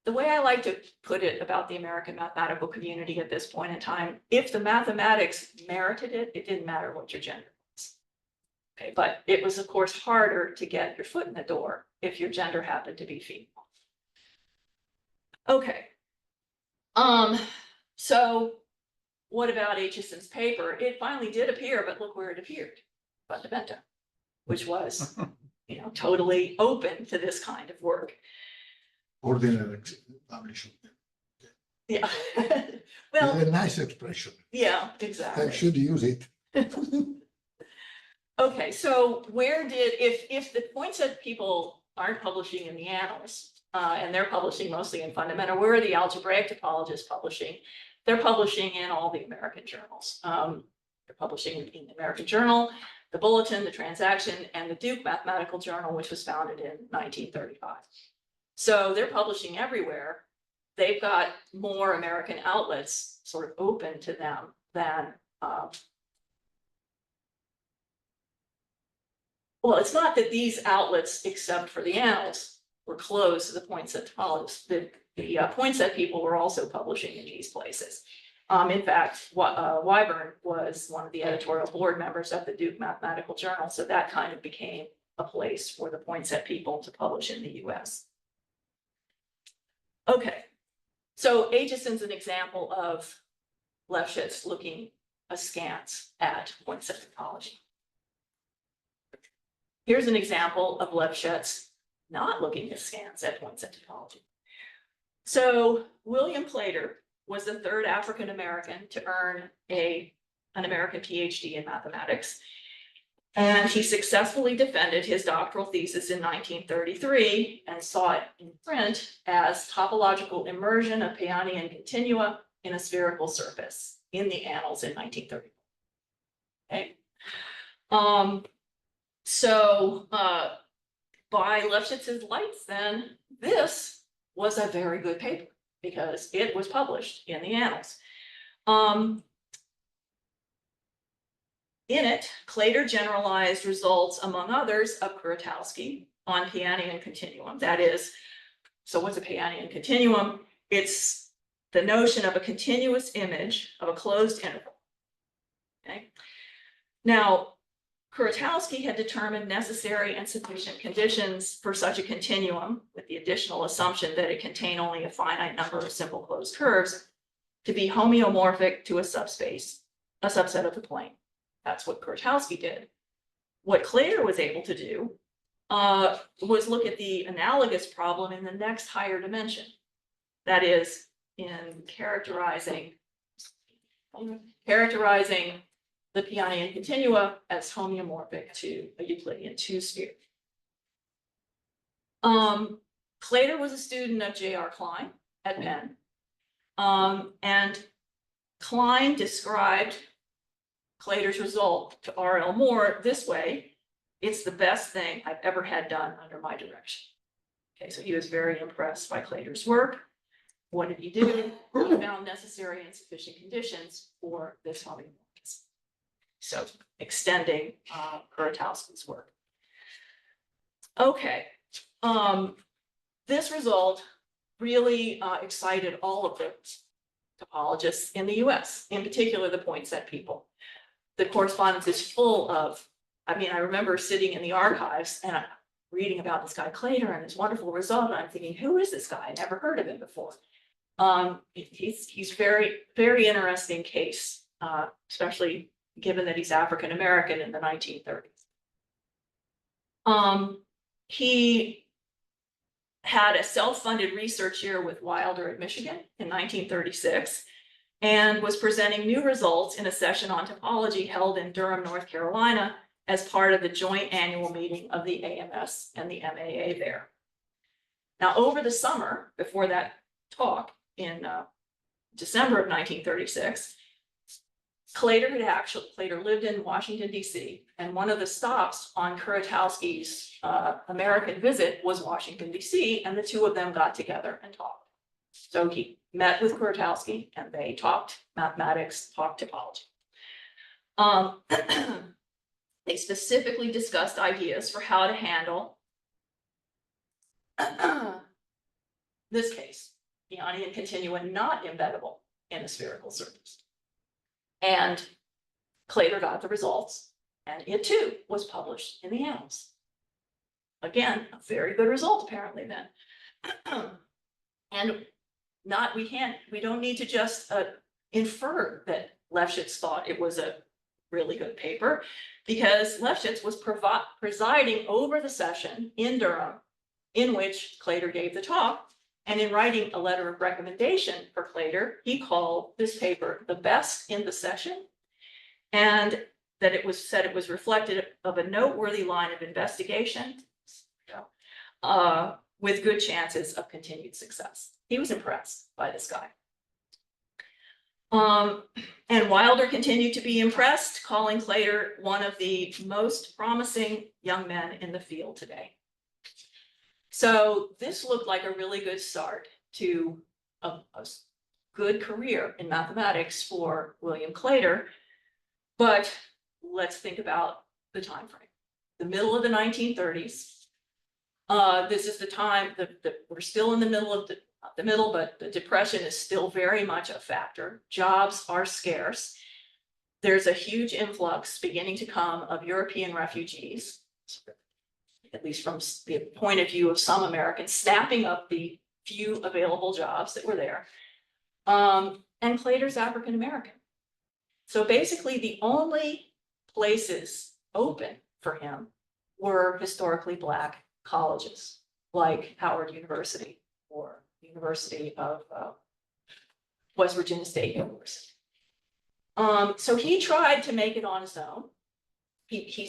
the way I like to put it about the American mathematical community at this point in time, if the mathematics merited it, it didn't matter what your gender was. Okay, but it was, of course, harder to get your foot in the door if your gender happened to be female. Okay. So what about Aitchison's paper? It finally did appear, but look where it appeared. Fundamenta, which was, totally open to this kind of work. Ordinary publishing. Yeah. It's Well, a nice expression. yeah, I exactly. should use it. Okay, so if the Poinsett people aren't publishing in the annals, and they're publishing mostly in Fundamenta, where are the algebraic topologists publishing? They're publishing in all the American journals. They're publishing in the American Journal, the Bulletin, the Transaction, and the Duke Mathematical Journal, which was founded in 1935. So they're publishing everywhere. They've got more American outlets sort of open to them than, well, it's not that these outlets, except for the annals, were closed to the Poinsett topologists. The Poinsett people were also publishing in these places. In fact, Wyburn was one of the editorial board members of the Duke Mathematical Journal, so that kind of became a place for the Poinsett people to publish in the US. Okay, so Aitchison's an example of Lefschetz looking askance at Poinsett topology. Here's an example of Lefschetz not looking askance at Poinsett topology. So William Plater was the third African-American to earn an American Ph.D. in mathematics. And he successfully defended his doctoral thesis in 1933 and saw it in print as topological immersion of Peonian continua in a spherical surface in the Annals in 1930. Okay. So by Lefschetz's lights, then this was a very good paper because it was published in the Annals. In it, Plater generalized results, among others, of Kuratowski on Peonian continuum. That is, so what's a Peonian continuum? It's the notion of a continuous image of a closed interval. Okay. Now, Kuratowski had determined necessary and sufficient conditions for such a continuum, with the additional assumption that it contained only a finite number of simple closed curves, to be homeomorphic to a subspace, a subset of the plane. That's what Kuratowski did. What Plater was able to do was look at the analogous problem in the next higher dimension. That is, in characterizing the Peonian continua as homeomorphic to a Euclidean two-sphere. Plater was a student of J.R. Klein at Penn. And Klein described Plater's result to R.L. Moore this way: it's the best thing I've ever had done under my direction. Okay, so he was very impressed by Plater's work. What did he do? He found necessary and sufficient conditions for this homeomorphism. So extending Kuratowski's work. Okay, this result really excited all of the topologists in the US, in particular the Poinsett people. The correspondence is full of, I mean, I remember sitting in the archives and reading about this guy Plater and this wonderful result, and I'm thinking, who is this guy? I never heard of him before. He's very, very interesting case, especially given that he's African American in the 1930s. He had a self-funded research year with Wilder at Michigan in 1936. And was presenting new results in a session on topology held in Durham, North Carolina, as part of the joint annual meeting of the AMS and the MAA there. Now, over the summer, before that talk in December of 1936, Plater lived in Washington, D.C., and one of the stops on Kuratowski's American visit was Washington, D.C., and the two of them got together and talked. So he met with Kuratowski and they talked mathematics, talked topology. They specifically discussed ideas for how to handle this case, Peonian continua not embeddable in a spherical surface. And Plater got the results, and it too was published in the Annals. Again, a very good result apparently then. And we don't need to just infer that Lefschetz thought it was a really good paper because Lefschetz was presiding over the session in Durham in which Claytor gave the talk. And in writing a letter of recommendation for Claytor, he called this paper the best in the session, and that it was reflective of a noteworthy line of investigation with good chances of continued success. He was impressed by this guy. And Wilder continued to be impressed, calling Claytor one of the most promising young men in the field today. So this looked like a really good start to a good career in mathematics for William Claytor. But let's think about the time frame. The middle of the 1930s. This is the time that we're still in the middle of the middle, but the Depression is still very much a factor. Jobs are scarce. There's a huge influx beginning to come of European refugees, at least from the point of view of some Americans, snapping up the few available jobs that were there. And Claytor's African American. So basically the only places open for him were historically Black colleges like Howard University or University of West Virginia State University. So he tried to make it on his own. He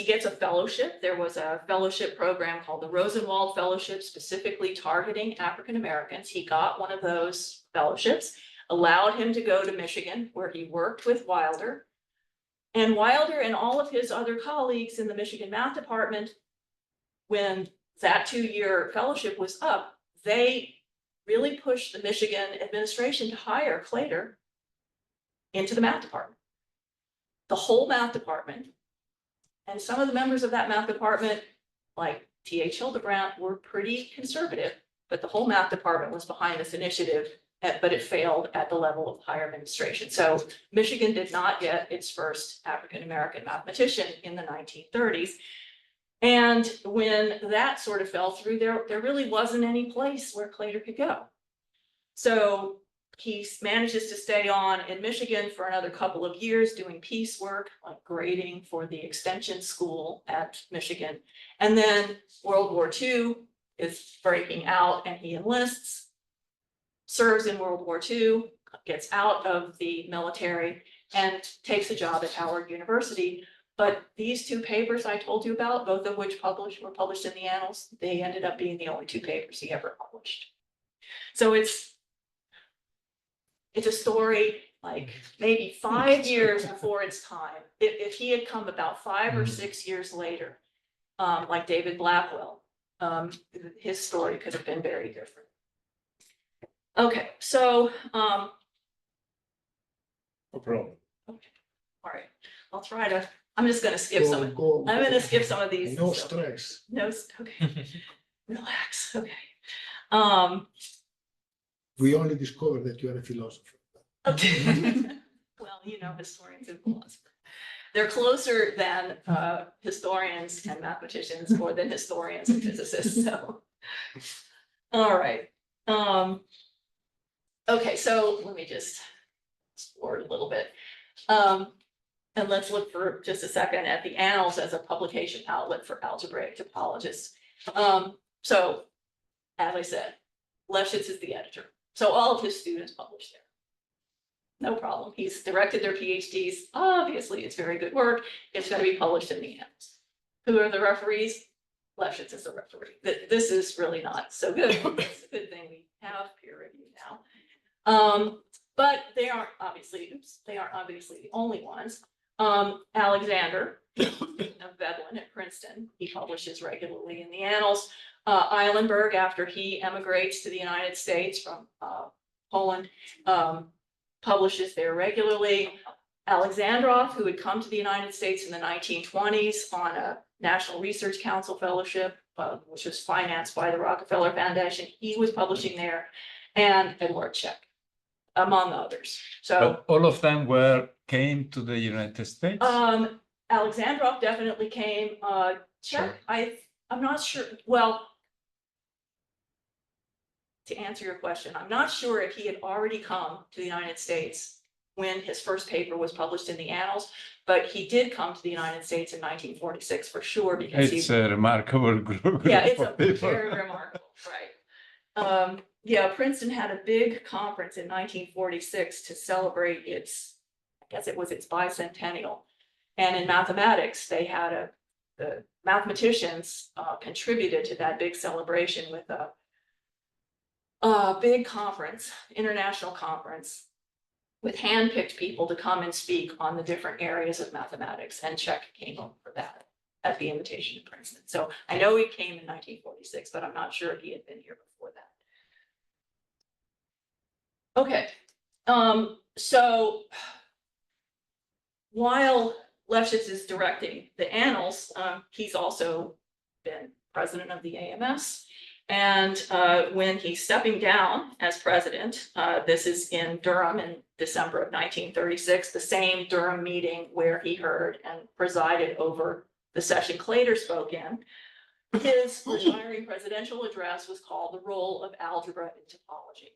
gets a fellowship. There was a fellowship program called the Rosenwald Fellowship, specifically targeting African Americans. He got one of those fellowships, allowed him to go to Michigan, where he worked with Wilder. And Wilder and all of his other colleagues in the Michigan math department, when that 2-year fellowship was up, they really pushed the Michigan administration to hire Claytor into the math department. The whole math department. And some of the members of that math department, like T.H. Hildebrandt, were pretty conservative, but the whole math department was behind this initiative, but it failed at the level of higher administration. So Michigan did not get its first African-American mathematician in the 1930s. And when that sort of fell through, there really wasn't any place where Claytor could go. So he manages to stay on in Michigan for another couple of years doing piecework, like grading for the extension school at Michigan. And then World War II is breaking out and he enlists, serves in World War II, gets out of the military and takes a job at Howard University. But these 2 papers I told you about, both of which were published in the Annals, they ended up being the only 2 papers he ever published. So it's a story like maybe 5 years before its time. If he had come about 5 or 6 years later, like David Blackwell, his story could have been very different. Okay, so No problem. okay, all right. I'll try to. I'm just going to skip some. I'm going to skip some of these. No stress. No. Okay. Relax. Okay. We only discovered that you are a philosopher. Okay. Well, you know, historians and philosophers. They're closer than historians and mathematicians more than historians and physicists. So, all right. Okay, so let me just explore it a little bit. And let's look for just a second at the Annals as a publication outlet for algebraic topologists. So, as I said, Lefschetz is the editor. So all of his students publish there. No problem. He's directed their PhDs. Obviously, it's very good work. It's going to be published in the Annals. Who are the referees? Lefschetz is the referee. This is really not so good. It's a good thing we have peer review now. But they aren't obviously the only ones. Alexander Veblen at Princeton, he publishes regularly in the Annals. Eilenberg, after he emigrates to the United States from Poland, publishes there regularly. Alexandrov, who had come to the United States in the 1920s on a National Research Council fellowship, which was financed by the Rockefeller Foundation, he was publishing there, and Edward Keck, among others. So but all of them came to the United States? Alexandrov definitely came. Keck, I'm not sure. Well, to answer your question, I'm not sure if he had already come to the United States when his first paper was published in the Annals, but he did come to the United States in 1946 for sure because It's a remarkable group. yeah, it's a of people. very remarkable, right. Yeah, Princeton had a big conference in 1946 to celebrate its, I guess it was its bicentennial. And in mathematics, they had the mathematicians contributed to that big celebration with a big conference, international conference, with hand-picked people to come and speak on the different areas of mathematics, and Keck came over for that at the invitation of Princeton. So I know he came in 1946, but I'm not sure he had been here before that. Okay, so while Lefschetz is directing the Annals, he's also been president of the AMS. And when he's stepping down as president, this is in Durham in December of 1936, the same Durham meeting where he heard and presided over the session Claytor spoke in. His retiring presidential address was called The Role of Algebra in Topology.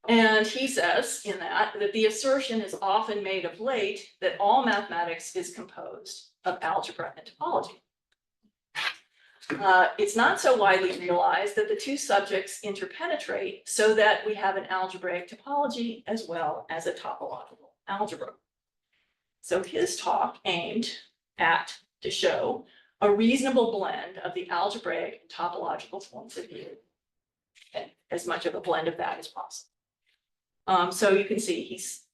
And he says in that the assertion is often made of late that all mathematics is composed of algebra and topology. It's not so widely realized that the two subjects interpenetrate so that we have an algebraic topology as well as a topological algebra. So his talk aimed at to show a reasonable blend of the algebraic and topological points of view, and as much of a blend of that as possible. So you can see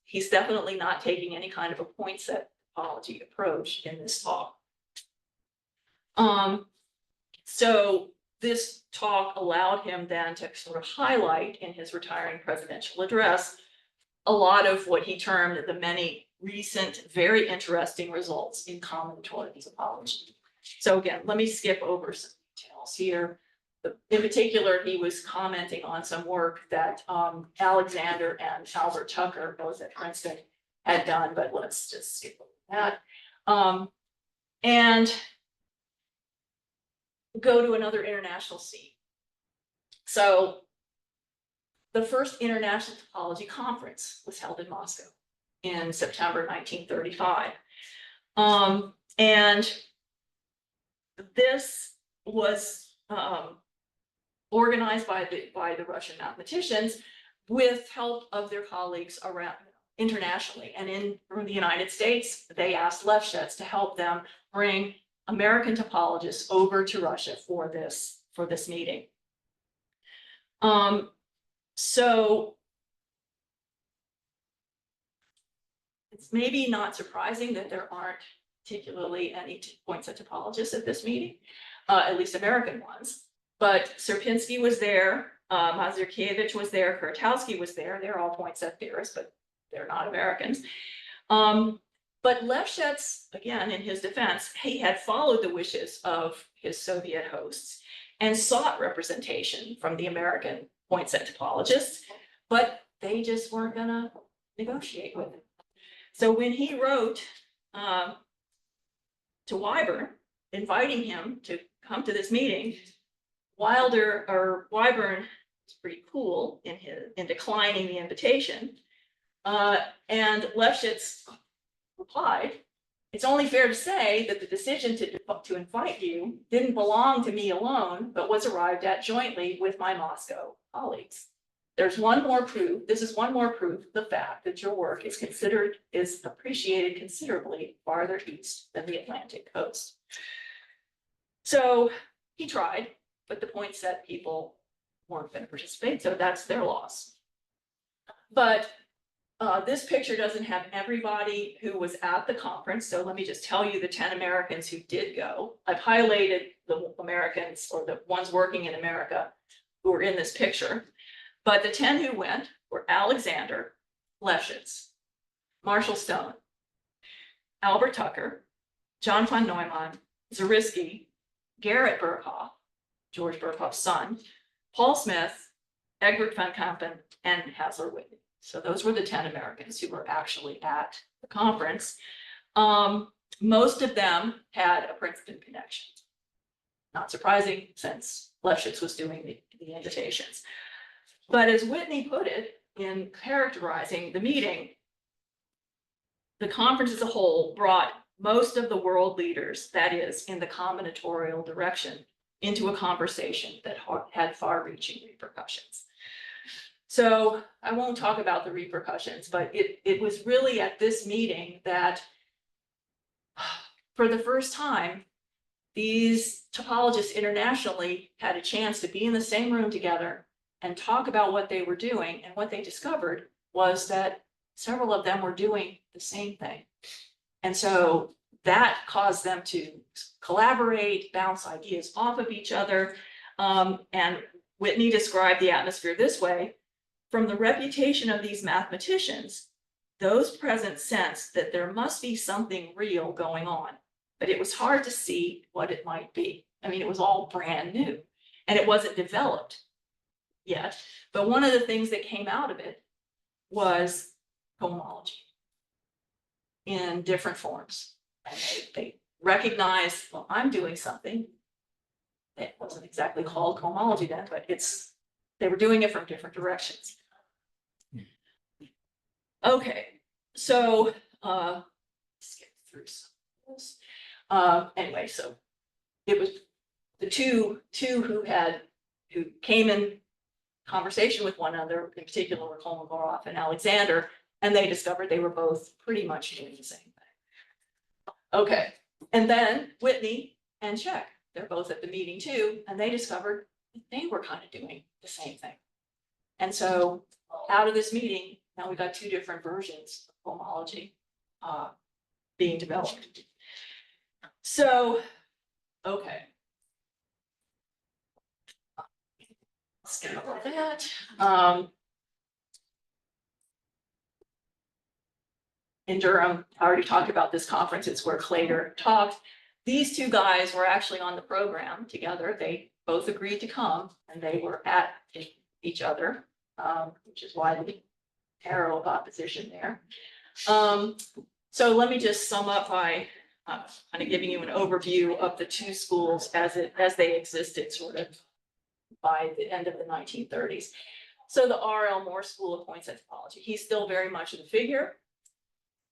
he's definitely not taking any kind of a point set topology approach in this talk. So this talk allowed him then to sort of highlight in his retiring presidential address a lot of what he termed the many recent, very interesting results in combinatorial topology. So again, let me skip over some details here. In particular, he was commenting on some work that Alexander and Albert Tucker, both at Princeton, had done, but let's just skip over that. And go to another international scene. So the first International Topology Conference was held in Moscow in September 1935. And this was organized by the Russian mathematicians with help of their colleagues around internationally. And from the United States, they asked Lefschetz to help them bring American topologists over to Russia for this meeting. So it's maybe not surprising that there aren't particularly any points at topologists at this meeting, at least American ones. But Sierpinski was there, Mazurkiewicz was there, Kuratowski was there. They're all point set theorists, but they're not Americans. But Lefschetz, again, in his defense, he had followed the wishes of his Soviet hosts and sought representation from the American point set topologists, but they just weren't going to negotiate with him. So when he wrote to Wyburn, inviting him to come to this meeting, Wyburn was pretty cool in declining the invitation, and Lefschetz replied, "It's only fair to say that the decision to invite you didn't belong to me alone, but was arrived at jointly with my Moscow colleagues. This is one more proof of the fact that your work is appreciated considerably farther east than the Atlantic coast." So he tried, but the point set people weren't going to participate, so that's their loss. But this picture doesn't have everybody who was at the conference, so let me just tell you the 10 Americans who did go. I've highlighted the Americans or the ones working in America who were in this picture. But the 10 who went were Alexander, Lefschetz, Marshall Stone, Albert Tucker, John von Neumann, Zariski, Garrett Berghoff, George Berghoff's son, Paul Smith, Egbert van Kampen, and Hassler Whitney. So those were the 10 Americans who were actually at the conference. Most of them had a Princeton connection. Not surprising since Lefschetz was doing the invitations. But as Whitney put it, in characterizing the meeting, the conference as a whole brought most of the world leaders, that is, in the combinatorial direction, into a conversation that had far-reaching repercussions. So I won't talk about the repercussions, but it was really at this meeting that, for the first time, these topologists internationally had a chance to be in the same room together and talk about what they were doing. And what they discovered was that several of them were doing the same thing. And so that caused them to collaborate, bounce ideas off of each other. And Whitney described the atmosphere this way: from the reputation of these mathematicians, those present sensed that there must be something real going on, but it was hard to see what it might be. I mean, it was all brand new and it wasn't developed yet. But one of the things that came out of it was cohomology in different forms. And they recognized, well, I'm doing something. It wasn't exactly called cohomology then, but they were doing it from different directions. Okay, so let's get through some of this. Anyway, so it was the two who came in conversation with one another, in particular were Kolmogorov and Alexander, and they discovered they were both pretty much doing the same thing. Okay, and then Whitney and Keck, they're both at the meeting too, and they discovered that they were kind of doing the same thing. And so out of this meeting, now we got two different versions of cohomology being developed. So, okay. Let's get over that. In Durham, I already talked about this conference. It's where Claytor talked. These two guys were actually on the program together. They both agreed to come, and they were at each other, which is why the arrow of opposition there. So let me just sum up by kind of giving you an overview of the two schools as they existed sort of by the end of the 1930s. So the R.L. Moore School of Points Topology, he's still very much in the figure.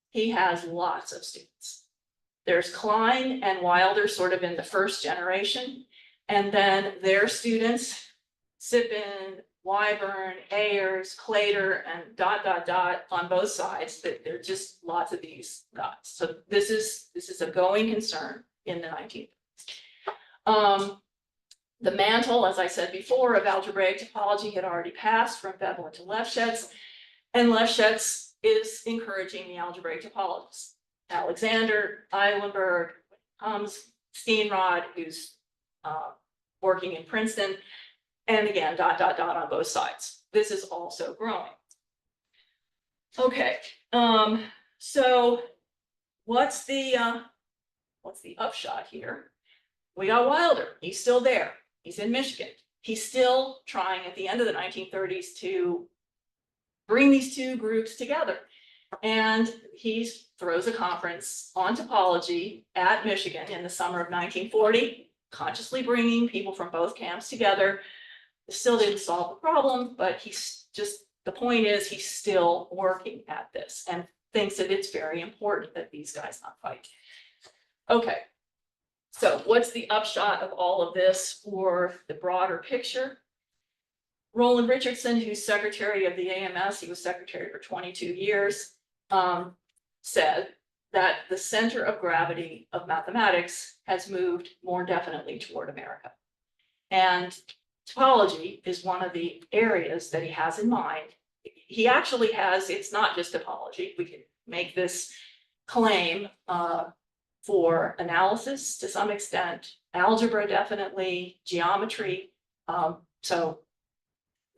He has lots of students. There's Klein and Wilder sort of in the first generation, and then their students, Sippin, Wyburn, Ayers, Claytor, and ... on both sides. That there are just lots of these guys. So this is a going concern in the 1930s. The mantle, as I said before, of algebraic topology had already passed from Veblen to Lefschetz, and Lefschetz is encouraging the algebraic topologists. Alexander, Eilenberg, Steenrod, who's working in Princeton, and again, ... on both sides. This is also growing. Okay, so what's the upshot here? We got Wilder. He's still there. He's in Michigan. He's still trying at the end of the 1930s to bring these two groups together. And he throws a conference on topology at Michigan in the summer of 1940, consciously bringing people from both camps together. Still didn't solve the problem, but the point is he's still working at this and thinks that it's very important that these guys not fight. Okay, so what's the upshot of all of this for the broader picture? Roland Richardson, who's secretary of the AMS, he was secretary for 22 years, said that the center of gravity of mathematics has moved more definitely toward America. And topology is one of the areas that he has in mind. He actually has, it's not just topology. We can make this claim for analysis to some extent, algebra definitely, geometry. So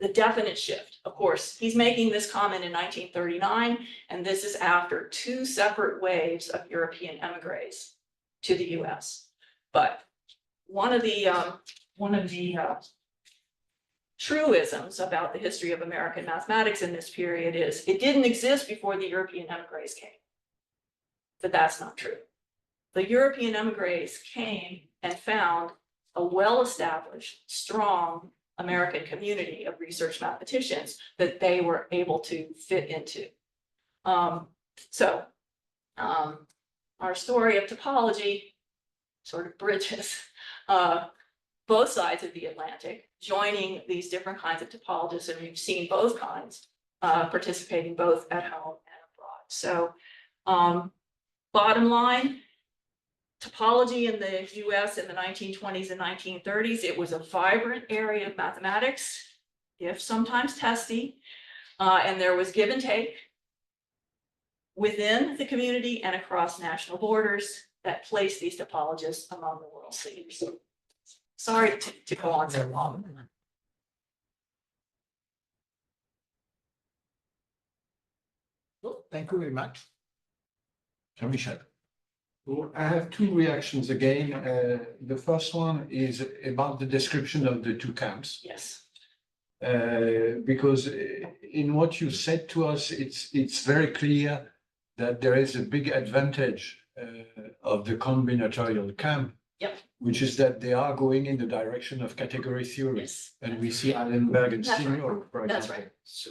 the definite shift, of course, he's making this comment in 1939, and this is after two separate waves of European emigres to the US. But one of the truisms about the history of American mathematics in this period is it didn't exist before the European emigres came. But that's not true. The European emigres came and found a well-established, strong American community of research mathematicians that they were able to fit into. So our story of topology sort of bridges both sides of the Atlantic, joining these different kinds of topologists, and we've seen both kinds participating both at home and abroad. So bottom line, topology in the US in the 1920s and 1930s, it was a vibrant area of mathematics, if sometimes testy, and there was give and take within the community and across national borders that placed these topologists among the world's leaders. Sorry to go on so long. Well, thank you very much. Jean-Michel. Well, I have two reactions again. The first one is about the description of the two camps. Yes. Because in what you said to us, it's very clear that there is a big advantage of the combinatorial camp. Yep. Which is that they are going in the direction of category theory. Yes. And we see Allenberg and That's right. Senior, for example. That's right. So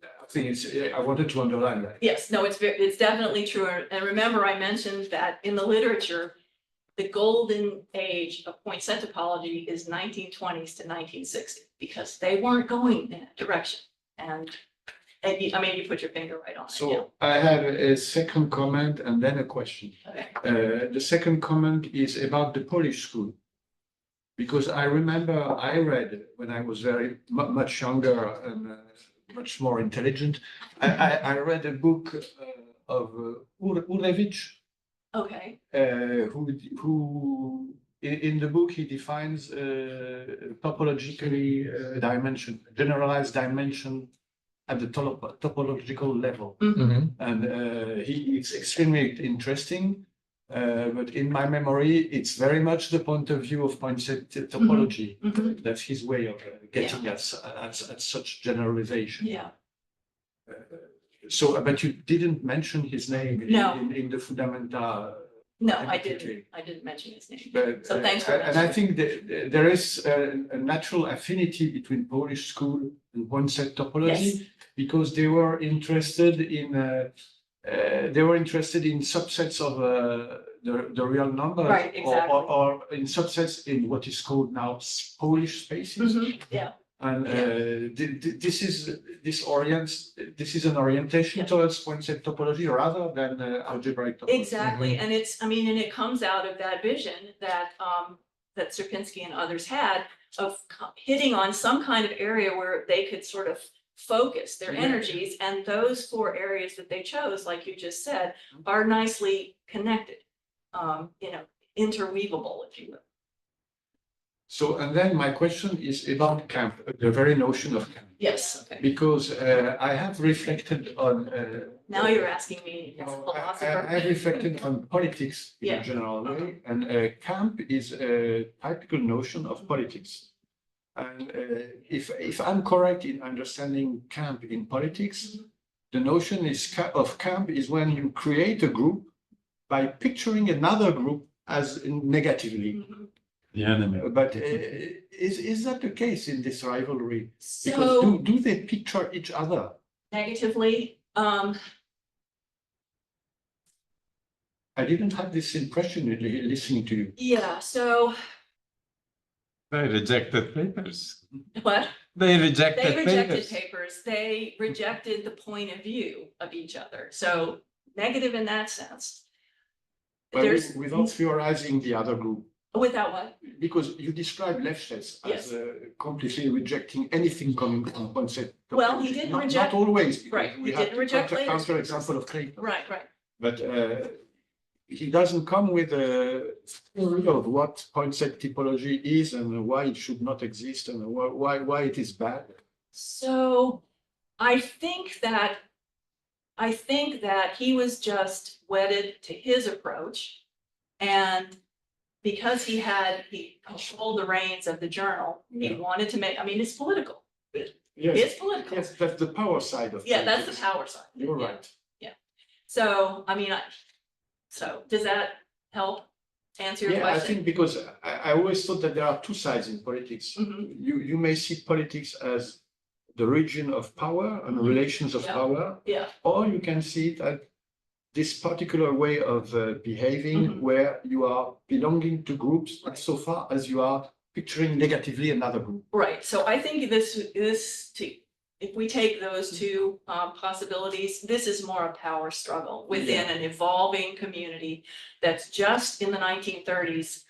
I think I wanted to underline that. Yes, no, it's definitely true. And remember, I mentioned that in the literature, the golden age of point set topology is 1920s to 1960, because they weren't going in that direction. And I mean, you put your finger right on it. Yeah. So I have a second comment and then a question. Okay. The second comment is about the Polish school. Because I remember I read when I was very much younger and much more intelligent, I read a book of Urewicz, Okay. who in the book he defines topologically dimension, generalized dimension at the topological level. Mhm. And it's extremely interesting. But in my memory, it's very much the point of view of point set topology. Mhm. That's his way of getting at such generalization. Yeah. So, but you didn't mention his name No. in the fundamental. No, I didn't mention his name. But, So thanks for and I mentioning. think that there is a natural affinity between Polish school and point set topology, Yes. because they were interested in subsets of the real number, Right, exactly. or in subsets in what is called now Polish spaces. Mhm. Yeah. And this is an orientation Yeah. towards point set topology rather than algebraic topology. Exactly, and and it comes out of that vision that that Sierpinski and others had of hitting on some kind of area where they could sort of focus their Yeah. energies, and those four areas that they chose, like you just said, are nicely connected, interweavable, if you will. So, and then my question is about camp, the very notion of camp, Yes, okay. because I have reflected on. Now you're asking me as a No, philosopher. I reflected on politics in Yeah. a general way, and camp is a typical notion of politics. And if I'm correct in understanding camp in politics, the notion of camp is when you create a group by picturing another group as negatively. Mhm. The enemy. But is that the case in this rivalry? Because So do they picture each other? negatively, I didn't have this impression listening to you. yeah, so They rejected papers. what? They rejected They rejected papers. papers, they rejected the point of view of each other, so negative in that sense. But There's, without theorizing the other group. without what? Because you described Lefschetz Yes. as completely rejecting anything coming from one set. Well, he didn't reject- Not always. because Right, we he have didn't the reject Laters. counter example of Clayton. Right, right. But he doesn't come with a theory of what point set typology is and why it should not exist and why it is bad. So I think that he was just wedded to his approach. And because he controlled the reins of the journal, he Yeah. wanted to make, I mean, it's political. Yes, It's political. yes, that's the power side of Yeah, that's the politics. power side. You're Yeah. right. So, I mean, so does that help? answer your Yeah, I question? think because I always thought that there are two sides in politics. Mhm. You may see politics as the region of power and Mhm. relations of Yeah. power, Yeah, or you can see it as this particular way of behaving Mhm. where you are belonging to groups Right. so far as you are picturing negatively another group. right. So I think if we take those two possibilities, this is more a power struggle within an evolving community that's just in the 1930s,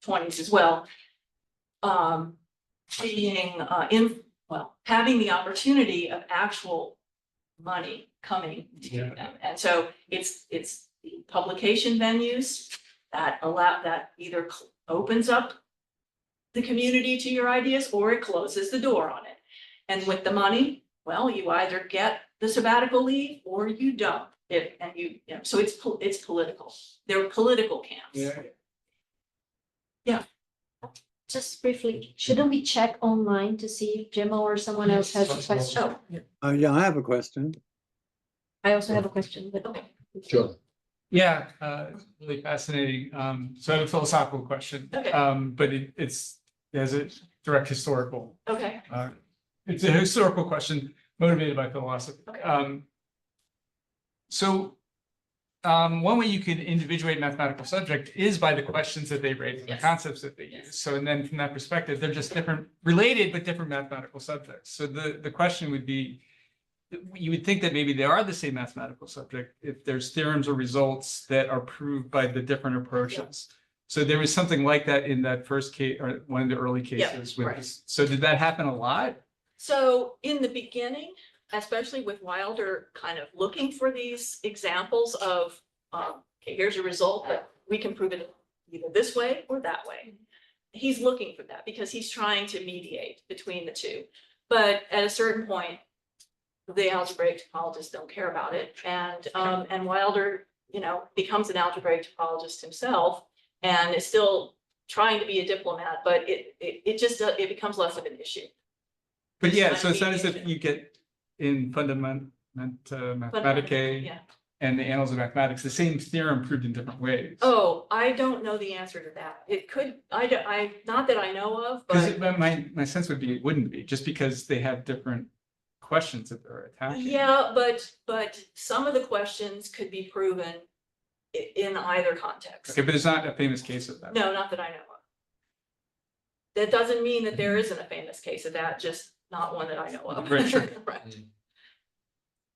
20s as well. Being having the opportunity of actual money coming to them. And so it's the publication venues that either opens up the community to your ideas or it closes the door on it. And with the money, well, you either get the sabbatical leave or you don't. So it's political. They're political camps. Just briefly, shouldn't we check online to see if Gemma or someone else has a question? Oh, Yeah, I have a question. I also have a question, but okay. Sure. Yeah, really fascinating. So I have a philosophical question. Okay. But it has a direct historical. Okay. It's a historical question motivated by philosophy. Okay. One way you could individuate mathematical subject is by the questions that they raise and the Yes. concepts that they Yes. use. So, and then from that perspective, they're just different, related but different mathematical subjects. So the question would be, you would think that maybe they are the same mathematical subject if there's theorems or results that are proved by the different approaches. So there was something like that in that first case or one of the early cases. right. So did that happen a lot? So in the beginning, especially with Wilder kind of looking for these examples of, okay, here's a result that we can prove it either this way or that way. He's looking for that because he's trying to mediate between the two. But at a certain point, the algebraic topologists don't care about it. And Wilder, becomes an algebraic topologist himself and is still trying to be a diplomat, but it becomes less of an issue. But yeah, It's so it's not as if mediation. you get in Mathematicae Yeah. and the Annals of Mathematics, the same theorem proved in different ways. Oh, I don't know the answer to that. It could, not that I know of, Because but my sense would be it wouldn't be, just because they have different questions that they're attacking. yeah, but some of the questions could be proven in either context. Okay, but there's not a famous case of that. No, not that I know of. That doesn't mean that there isn't a famous case of that, just not one that I know of. Right, sure. Right.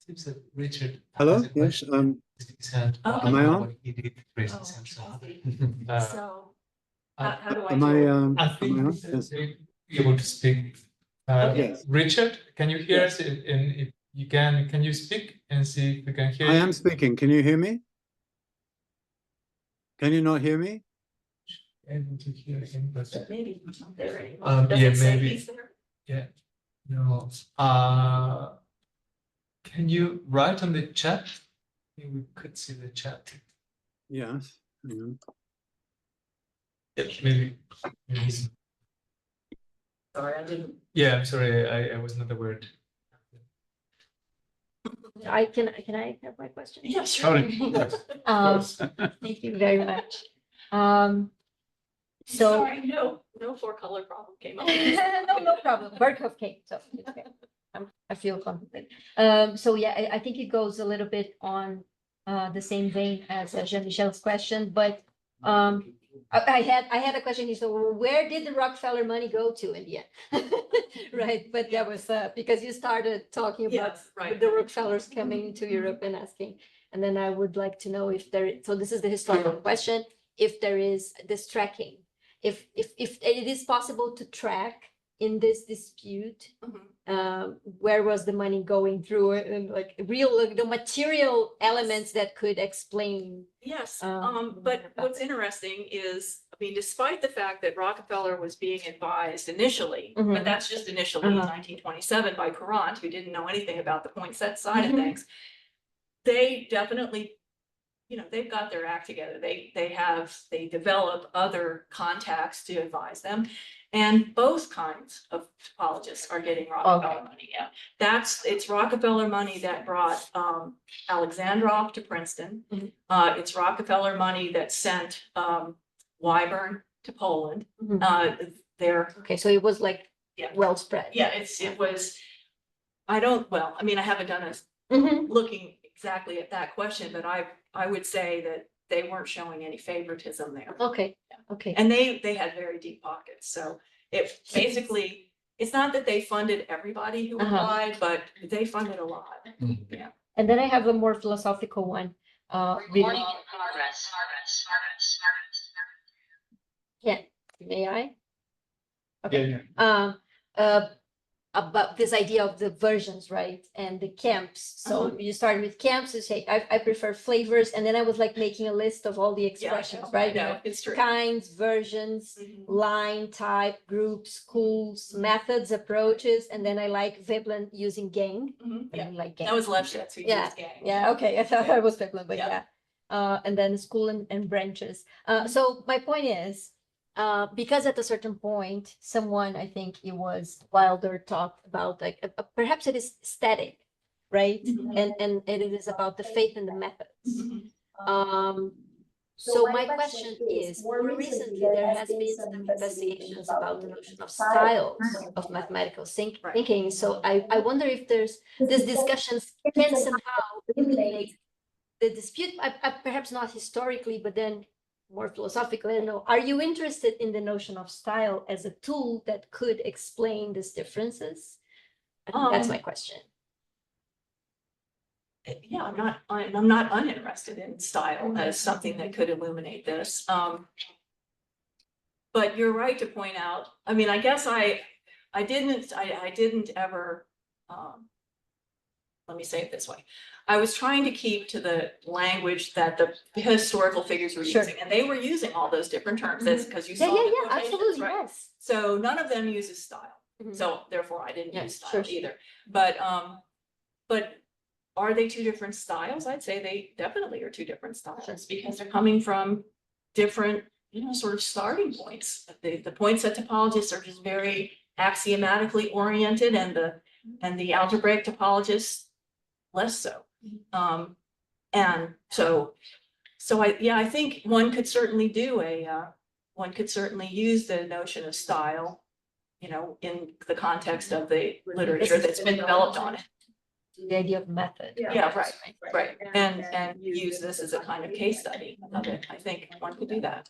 Seems that Richard. Hello, has a yes, question. His hand. Oh. Am I on? He did raise Oh, his hand, so. I see. Uh, So, how do I Am do I, it? I am think I on? that Yes. you're able to speak. Okay. Yes. Richard, can you hear us? And if you can you speak and see if we can hear I you? am speaking. Can you hear me? Can you not hear me? Able to hear him, but Maybe he's not there anymore. Yeah, Does it say maybe. he's there? no. Can you write on the chat? Maybe we could see the chat. Yes. Hang on. Maybe he's. Sorry, I didn't. Yeah, I'm sorry, I was not aware. can I have my question? Yeah, sure. Totally. Thank you very much. So, Sorry, no four color problem came up. no problem. Berkhoff came, so it's okay. I feel confident. So yeah, I think it goes a little bit on the same vein as Jean-Michel's question, but I had a question here. So where did the Rockefeller money go to in the end? Right, but that was because you started talking about Yes, right. the Rockefellers coming to Europe and asking, and then I would like to know if there. So this is the historical question. If there is this tracking, if it is possible to track in this dispute, where was the money going through, and like the material elements that could explain. Yes, but what's interesting is, I mean, despite the fact that Rockefeller was being advised initially, but that's just initially in 1927 by Courant, who didn't know anything about the poinsett side of things, they definitely, they've got their act together. They develop other contacts to advise them. And both kinds of topologists are getting Rockefeller money. Yeah, it's Rockefeller money that brought Alexandrov to Princeton. It's Rockefeller money that sent Wyvern to Poland. Mhm. They're, Okay, so it was like yeah, well spread. yeah, it was, I haven't done a Mhm. looking exactly at that question, but I would say that they weren't showing any favoritism there. Okay, okay. And they had very deep pockets, so it basically, it's not that they funded everybody who Uh-huh. applied, but they funded a lot. Yeah. And then I have a more philosophical one. Yeah, may I? Okay. About this idea of the versions, right? And the camps. So you start with camps, you say, I prefer flavors. And then I was like making a list of all the expressions, right? You know, It's true. kinds, versions, Mhm. line, type, groups, schools, methods, approaches. And then I like Veblen using gang. Mhm. I Yeah, really like gang. that was Lefschetz who Yeah, used gang. Yeah, okay, I thought I was Veblen, but Yeah. yeah. And then school and branches. So my point is, because at a certain point, someone, I think it was Wilder, talked about like, perhaps it is static, right? Mhm. And it is about the faith in the methods. Mhm. So my question is, more recently, there has been some investigations about the notion of styles of mathematical thinking. So I wonder if there's, these discussions can somehow eliminate the dispute, perhaps not historically, but then more philosophically, I don't know. Are you interested in the notion of style as a tool that could explain these differences? I think that's my question. Yeah, I'm not uninterested in style as something that could illuminate this. But you're right to point out, I mean, I guess I didn't ever, let me say it this way. I was trying to keep to the language that the historical figures were Sure. using, and they were using all those different terms. That's because you Yeah, saw yeah, the yeah, quotations, absolutely, right? yes. So none of them uses style. Mhm. So therefore I didn't Yeah, use style sure, sure. either. But are they two different styles? I'd say they definitely are two different styles because they're coming from different, sort of starting points. The points that topologists are just very axiomatically oriented, and the algebraic topologists less so. And so I think one could certainly one could certainly use the notion of style, in the context of the literature that's been developed on it. The idea of method. Yeah, right. And use this as a kind of case study of it. I think one could do that.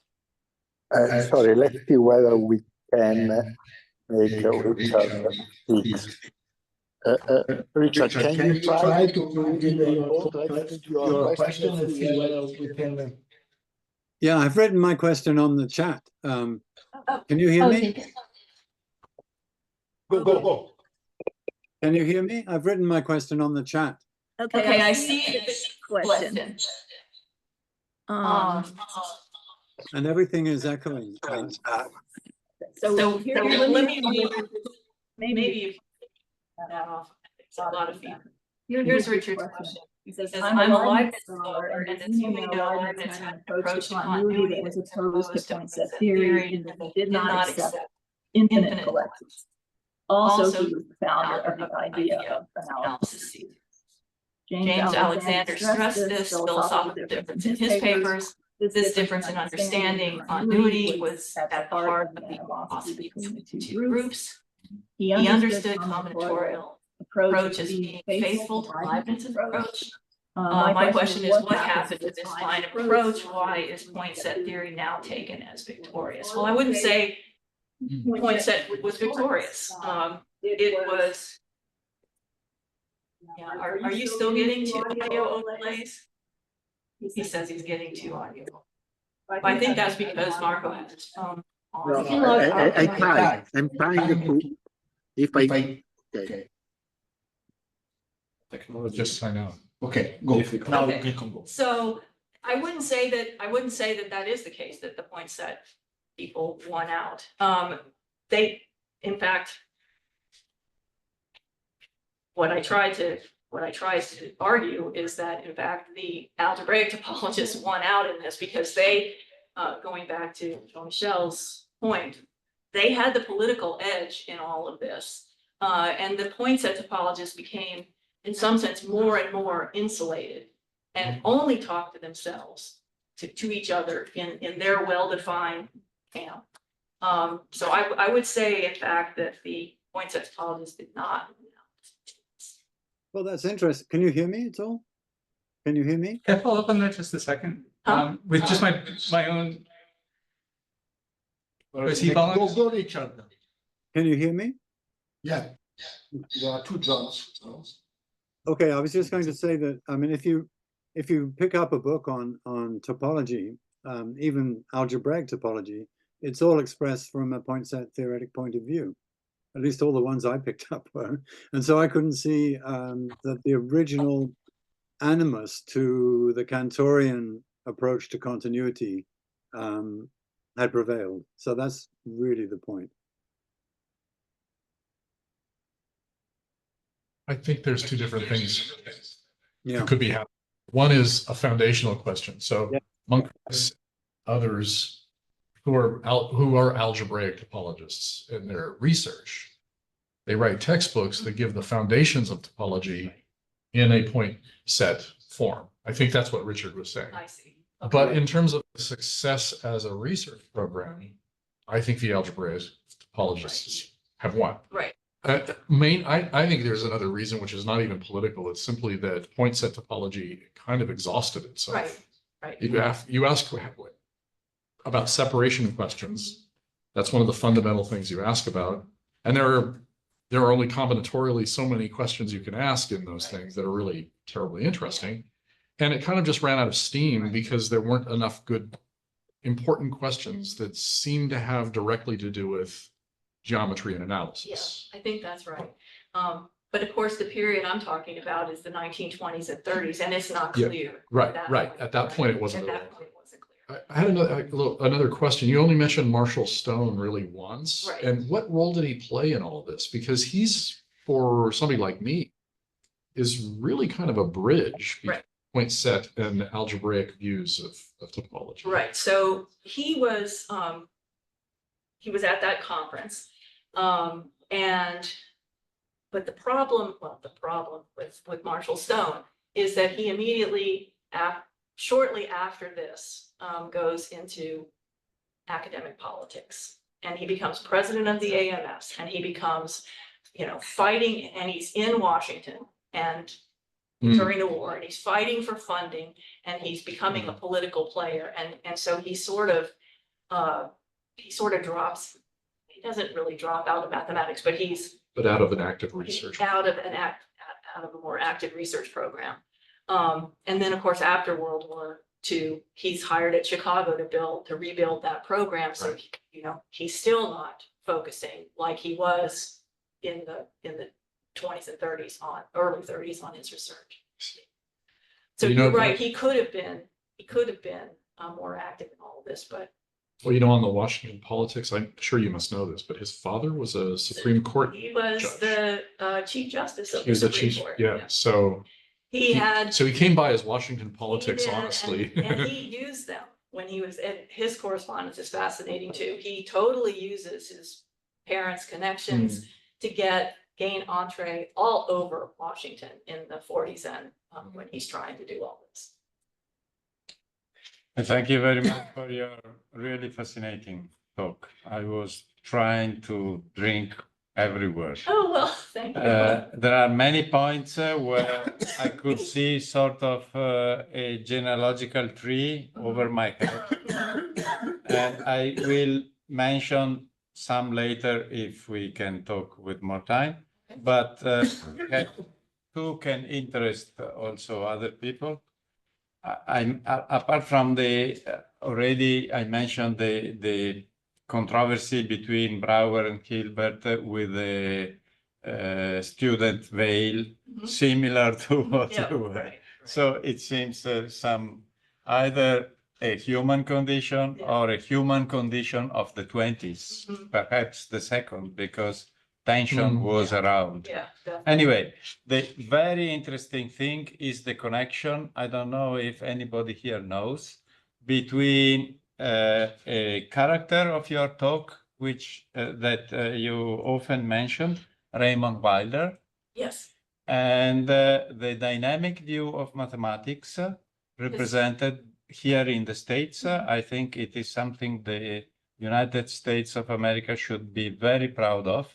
Sorry, let's see whether we can make Richard speak. Richard, can you try to give your question and see whether we can? Yeah, I've written my question on the chat. Can you hear me? Go. Can you hear me? I've written my question on the chat. Okay, I see the question. And everything is echoing. So let me maybe that off. It's a lot of feedback. Here's Richard's question. He says, I'm a Leibniz scholar, and as you may know, Leibniz had an approach to continuity that was opposed to point set theory and that did not accept infinite collections. Also, he was the founder of the idea of analysis sequence. James Alexander stressed this philosophical difference in his papers. This difference in understanding continuity was at the heart of the animosity between the two groups. He understood combinatorial approach as being faithful to Leibniz's approach. My question is, what happened to this line of approach? Why is point set theory now taken as victorious? Well, I wouldn't say point set was victorious. It was. Yeah, are you still getting two audio overlays? He says he's getting two audio. I think that's because Marco has his phone on. No, I try. I'm trying to. If I. Okay. Just sign out. Okay, go. Now Okay. we can go. So I wouldn't say that that is the case, that the point set people won out. In fact, what I tried to argue is that, in fact, the algebraic topologists won out in this because they, going back to Jean-Michel's point, they had the political edge in all of this. And the point set topologists became, in some sense, more and more insulated and only talked to themselves. to each other in their well-defined camp. So I would say, in fact, that the point set topologists did not. Well, that's interesting. Can you hear me at all? Can you hear me? Can I follow up on that just a second? With just my own. Was he following? Go, Richard. Can you hear me? Yeah. There are two Johns. Okay, I was just going to say that, I mean, if you pick up a book on topology, even algebraic topology, it's all expressed from a point set theoretic point of view. At least all the ones I picked up were. And so I couldn't see that the original animus to the Cantorian approach to continuity had prevailed. So that's really the point. I think there's two different things Yeah. that could be happening. One is a foundational question. So Yeah. amongst others who are algebraic topologists in their research, they write textbooks that give the foundations of topology in a point set form. I think that's what Richard was saying. I see. But in terms of success as a research program, I think the algebraic topologists have won. Right. I think there's another reason, which is not even political. It's simply that point set topology kind of exhausted itself. Right. You ask about separation questions. That's one of the fundamental things you ask about. And there are only combinatorially so many questions you can ask in those things that are really terribly interesting. And it kind of just ran out of steam because there weren't enough good, important questions that seemed to have directly to do with geometry and analysis. Yeah, I think that's right. But of course, the period I'm talking about is the 1920s and 30s, and it's not Yeah, clear. Right. At that point, it wasn't at all. I had another question. You only mentioned Marshall Stone really once. Right. And what role did he play in all of this? Because he's, for somebody like me, is really kind of a bridge between point set and algebraic views of topology. Right. So he was at that conference. But the problem with Marshall Stone is that he immediately, shortly after this, goes into academic politics, and he becomes president of the AMS, and he becomes, fighting, and he's in Washington and during the war, and he's fighting for funding, and he's becoming a political player, and so he sort of drops. He doesn't really drop out of mathematics, but out of an active research. out of a more active research program. And then, of course, after World War II, he's hired at Chicago to rebuild that program. So, he's still not focusing like he was in the 20s and 30s early 30s on his research. So you're right. He could have been more active in all of this, but. Well, on the Washington politics, I'm sure you must know this, but his father was a Supreme Court He was judge. the Chief Justice of He was the the Supreme chief, Court. yeah. So he came by his Washington politics, he did, honestly. and he used them when he was, and his correspondence is fascinating too. He totally uses his parents' connections to gain entree all over Washington in the 40s and when he's trying to do all this. Thank you very much for your really fascinating talk. I was trying to drink every word. Oh, well, thank you. There are many points where I could see sort of a genealogical tree over my head. And I will mention some later if we can talk with more time. But who can interest also other people. Apart from already I mentioned the controversy between Brouwer and Hilbert with the student veil, similar to what you were. Right. So it seems some either a human condition or a human condition of the 20s, perhaps the second, because tension was around. Yeah, definitely. Anyway, the very interesting thing is the connection. I don't know if anybody here knows between a character of your talk, which that you often mentioned, Raymond Wilder. Yes. And the dynamic view of mathematics represented here in the States. I think it is something the United States of America should be very proud of,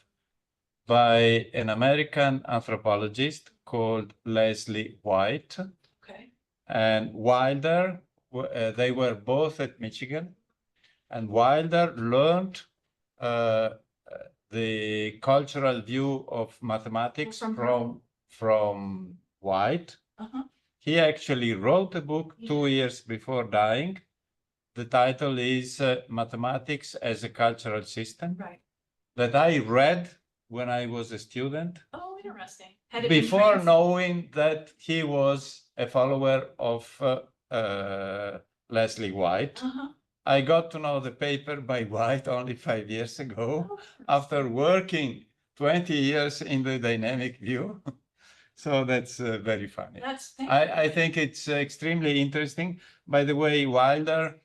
by an American anthropologist called Leslie White. Okay. And Wilder, they were both at Michigan, and Wilder learned the cultural view of mathematics from White. Uh-huh. He actually wrote a book 2 years before dying. The title is Mathematics as a Cultural System, Right. that I read when I was a student, Oh, interesting. Had it been before trans- knowing that he was a follower of Leslie White. Uh-huh. I got to know the paper by White only 5 years ago, Oh, after working 20 years in the dynamic view. So that's very funny. I think it's extremely interesting. By the way, Wilder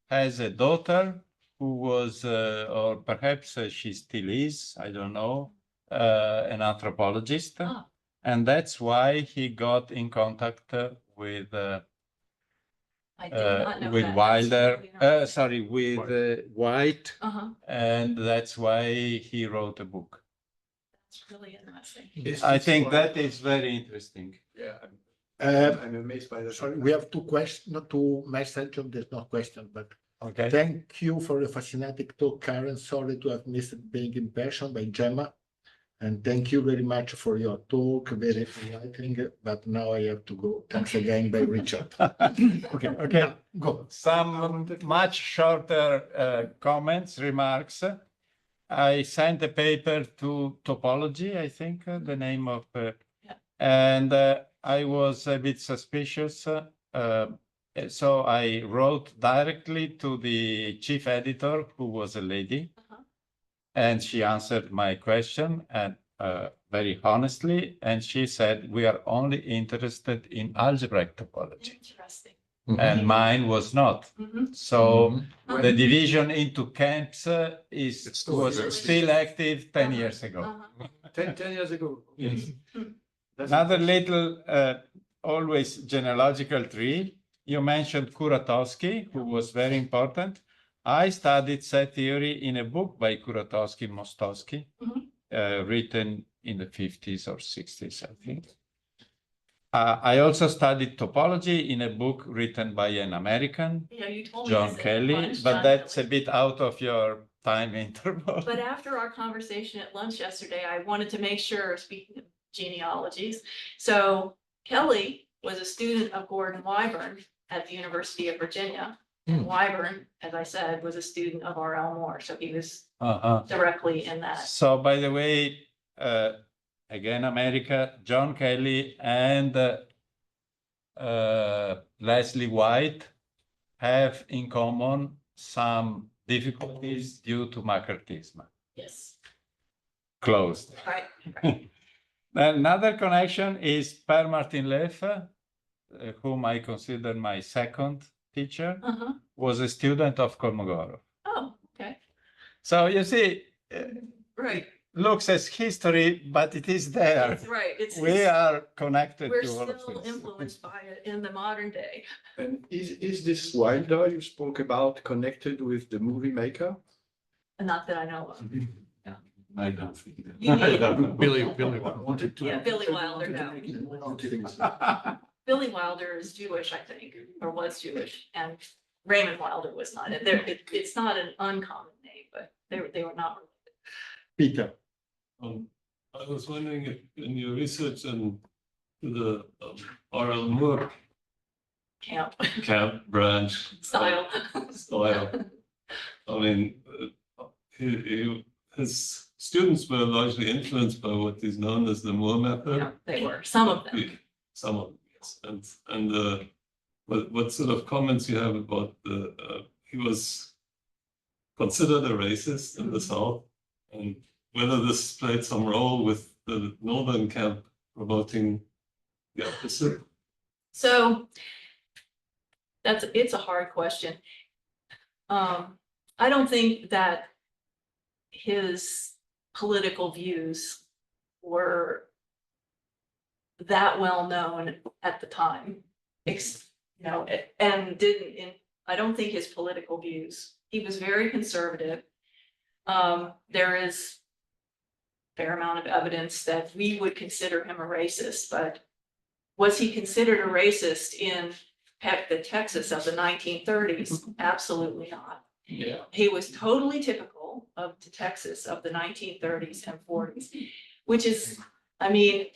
has a daughter who was, or perhaps she still is, I don't know, an anthropologist. Ah. And that's why he got in contact with I did not know with that. Wilder, That's really sorry, with White, Uh-huh. and that's why he wrote a book. That's really interesting. I think that is very interesting. Yeah, I'm amazed by that. Sorry, we have two questions, not two messages, there's no question, but Okay. thank you for the fascinating talk, Karen. Sorry to have missed being in person by Gemma. And thank you very much for your talk, very enlightening, but now I have to go. Thanks again by Richard. Okay. Now, go. Some much shorter comments, remarks. I sent a paper to Topology, I think, the name of, and I was a bit suspicious. So I wrote directly to the chief editor, who was a lady, and she answered my question, and very honestly, and she said, we are only interested in algebraic topology. Interesting. And mine was not. Mhm. So the division into camps was still active 10 years ago. Uh-huh. 10 years ago. Yes. That's Another interesting. little, always genealogical tree. You mentioned Kuratowski, who was very important. I studied set theory in a book by Kuratowski-Mostowski, written in the 50s or 60s, I think. I also studied topology in a book written by an American, Yeah, you told me John this at Kelly, lunch, but John that's Kelly. a bit out of your time interval. But after our conversation at lunch yesterday, I wanted to make sure, speaking of genealogies, so Kelly was a student of Gordon Wyburn at the University of Virginia. And Wyburn, as I said, was a student of R.L. Moore, so he was directly in that. So, by the way, again, America, John Kelly and Leslie White have in common some difficulties due to McCarthyism. Yes. Closed. Right. Another connection is Per Martin-Leff, whom I consider my second teacher, was a student of Kolmogorov. Oh, okay. So you see, Right. looks as history, but it is there. That's right. We are connected We're to all of still this. influenced by it in the modern day. And is this Wilder you spoke about connected with the movie maker? Not that I know of. I don't think that. You need- Billy Wanted to. Yeah, Billy Wilder, no. Billy Wilder is Jewish, I think, or was Jewish, and Raymond Wilder was not. It's not an uncommon name, but they were not related. Peter. I was wondering if in your research on the R.L. Moore camp branch Style. I mean, his students were largely influenced by what is known as the Moore method. Yeah, they were, some of them. Some of them, yes. And what sort of comments you have about he was considered a racist in the South, and whether this played some role with the Northern camp promoting the opposite? So it's a hard question. I don't think that his political views were that well known at the time. you know, and didn't, I don't think his political views, he was very conservative. There is a fair amount of evidence that we would consider him a racist, but was he considered a racist in the Texas of the 1930s? Absolutely not. Yeah. He was totally typical of the Texas of the 1930s and 40s, which is, I mean,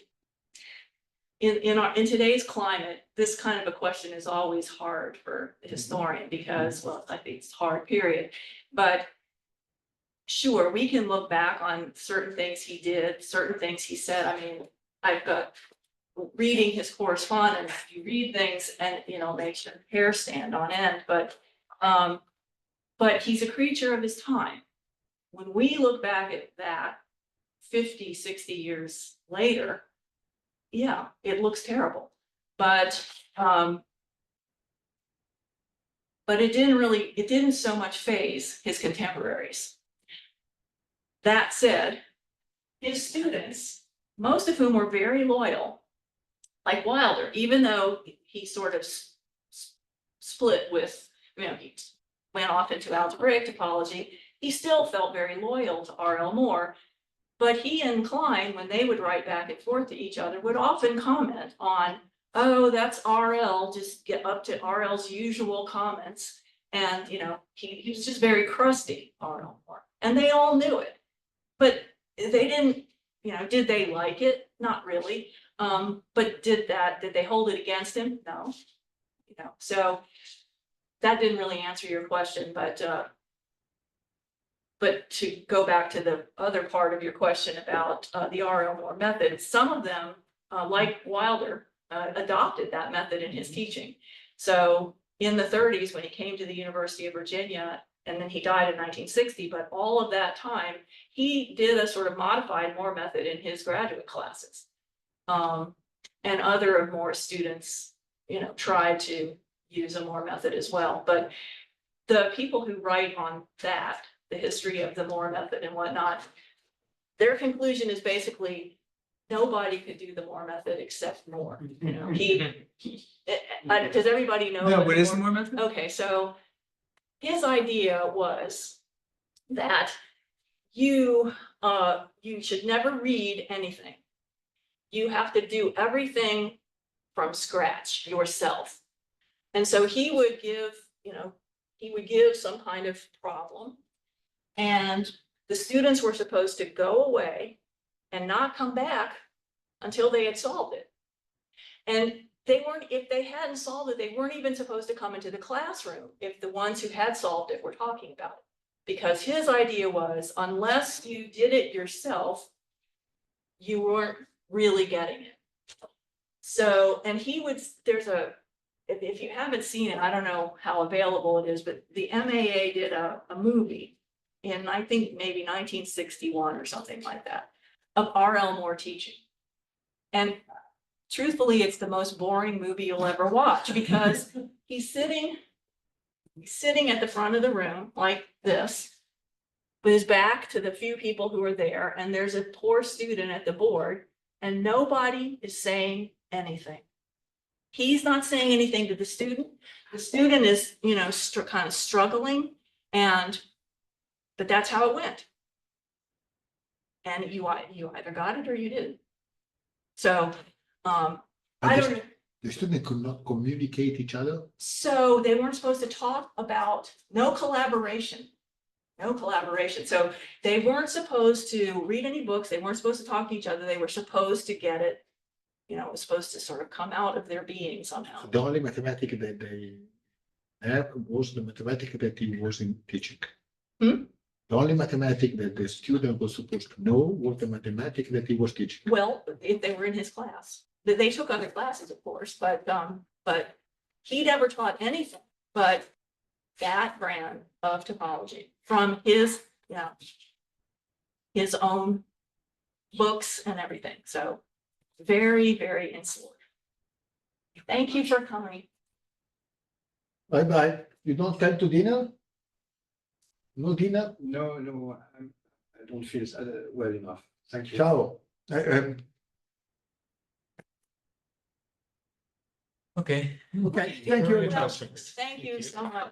in today's climate, this kind of a question is always hard for the historian because, well, I think it's hard, period. But sure, we can look back on certain things he did, certain things he said. I mean, I've got reading his correspondence, you read things and, you know, makes your hair stand on end, but he's a creature of his time. When we look back at that 50, 60 years later, yeah, it looks terrible, but it didn't so much faze his contemporaries. That said, his students, most of whom were very loyal, like Wilder, even though he sort of split with, you know, he went off into algebraic topology, he still felt very loyal to R.L. Moore. But he and Klein, when they would write back and forth to each other, would often comment on, oh, that's RL, just get up to RL's usual comments. And, you know, he was just very crusty, R.L. Moore. And they all knew it. But they didn't, you know, did they like it? Not really. But did they hold it against him? No. You know, so that didn't really answer your question, but to go back to the other part of your question about the R.L. Moore method, some of them, like Wilder, adopted that method in his teaching. So in the 30s, when he came to the University of Virginia, and then he died in 1960, but all of that time, he did a sort of modified Moore method in his graduate classes. And other of Moore's students, you know, tried to use a Moore method as well. But the people who write on that, the history of the Moore method and whatnot, their conclusion is basically nobody could do the Moore method except Moore. You know, does everybody know? No, what is the Moore method? Okay, so his idea was that you should never read anything. You have to do everything from scratch yourself. And so he would give, you know, some kind of problem. And the students were supposed to go away and not come back until they had solved it. And they weren't, if they hadn't solved it, they weren't even supposed to come into the classroom if the ones who had solved it were talking about it. Because his idea was, unless you did it yourself, you weren't really getting it. So, and he would, if you haven't seen it, I don't know how available it is, but the MAA did a movie in, I think, maybe 1961 or something like that, of R.L. Moore teaching. And truthfully, it's the most boring movie you'll ever watch because he's sitting at the front of the room like this, with his back to the few people who are there, and there's a poor student at the board, and nobody is saying anything. He's not saying anything to the student. The student is, you know, kind of struggling, but that's how it went. And you either got it or you didn't. So, I don't know. The students could not communicate each other. So they weren't supposed to talk about no collaboration. So they weren't supposed to read any books. They weren't supposed to talk to each other. They were supposed to get it. You know, it was supposed to sort of come out of their being somehow. The only mathematics that they have was the mathematics that he was teaching. The only mathematics that the student was supposed to know was the mathematics that he was teaching. Well, if they were in his class, they took other classes, of course, but he never taught anything but that brand of topology from his, you know, his own books and everything. So very, very insular. Thank you for coming. Bye-bye. You don't come to dinner? No dinner? No, I don't feel well enough. Thank you. Ciao. Okay. Okay, thank you very much. Thank you so much.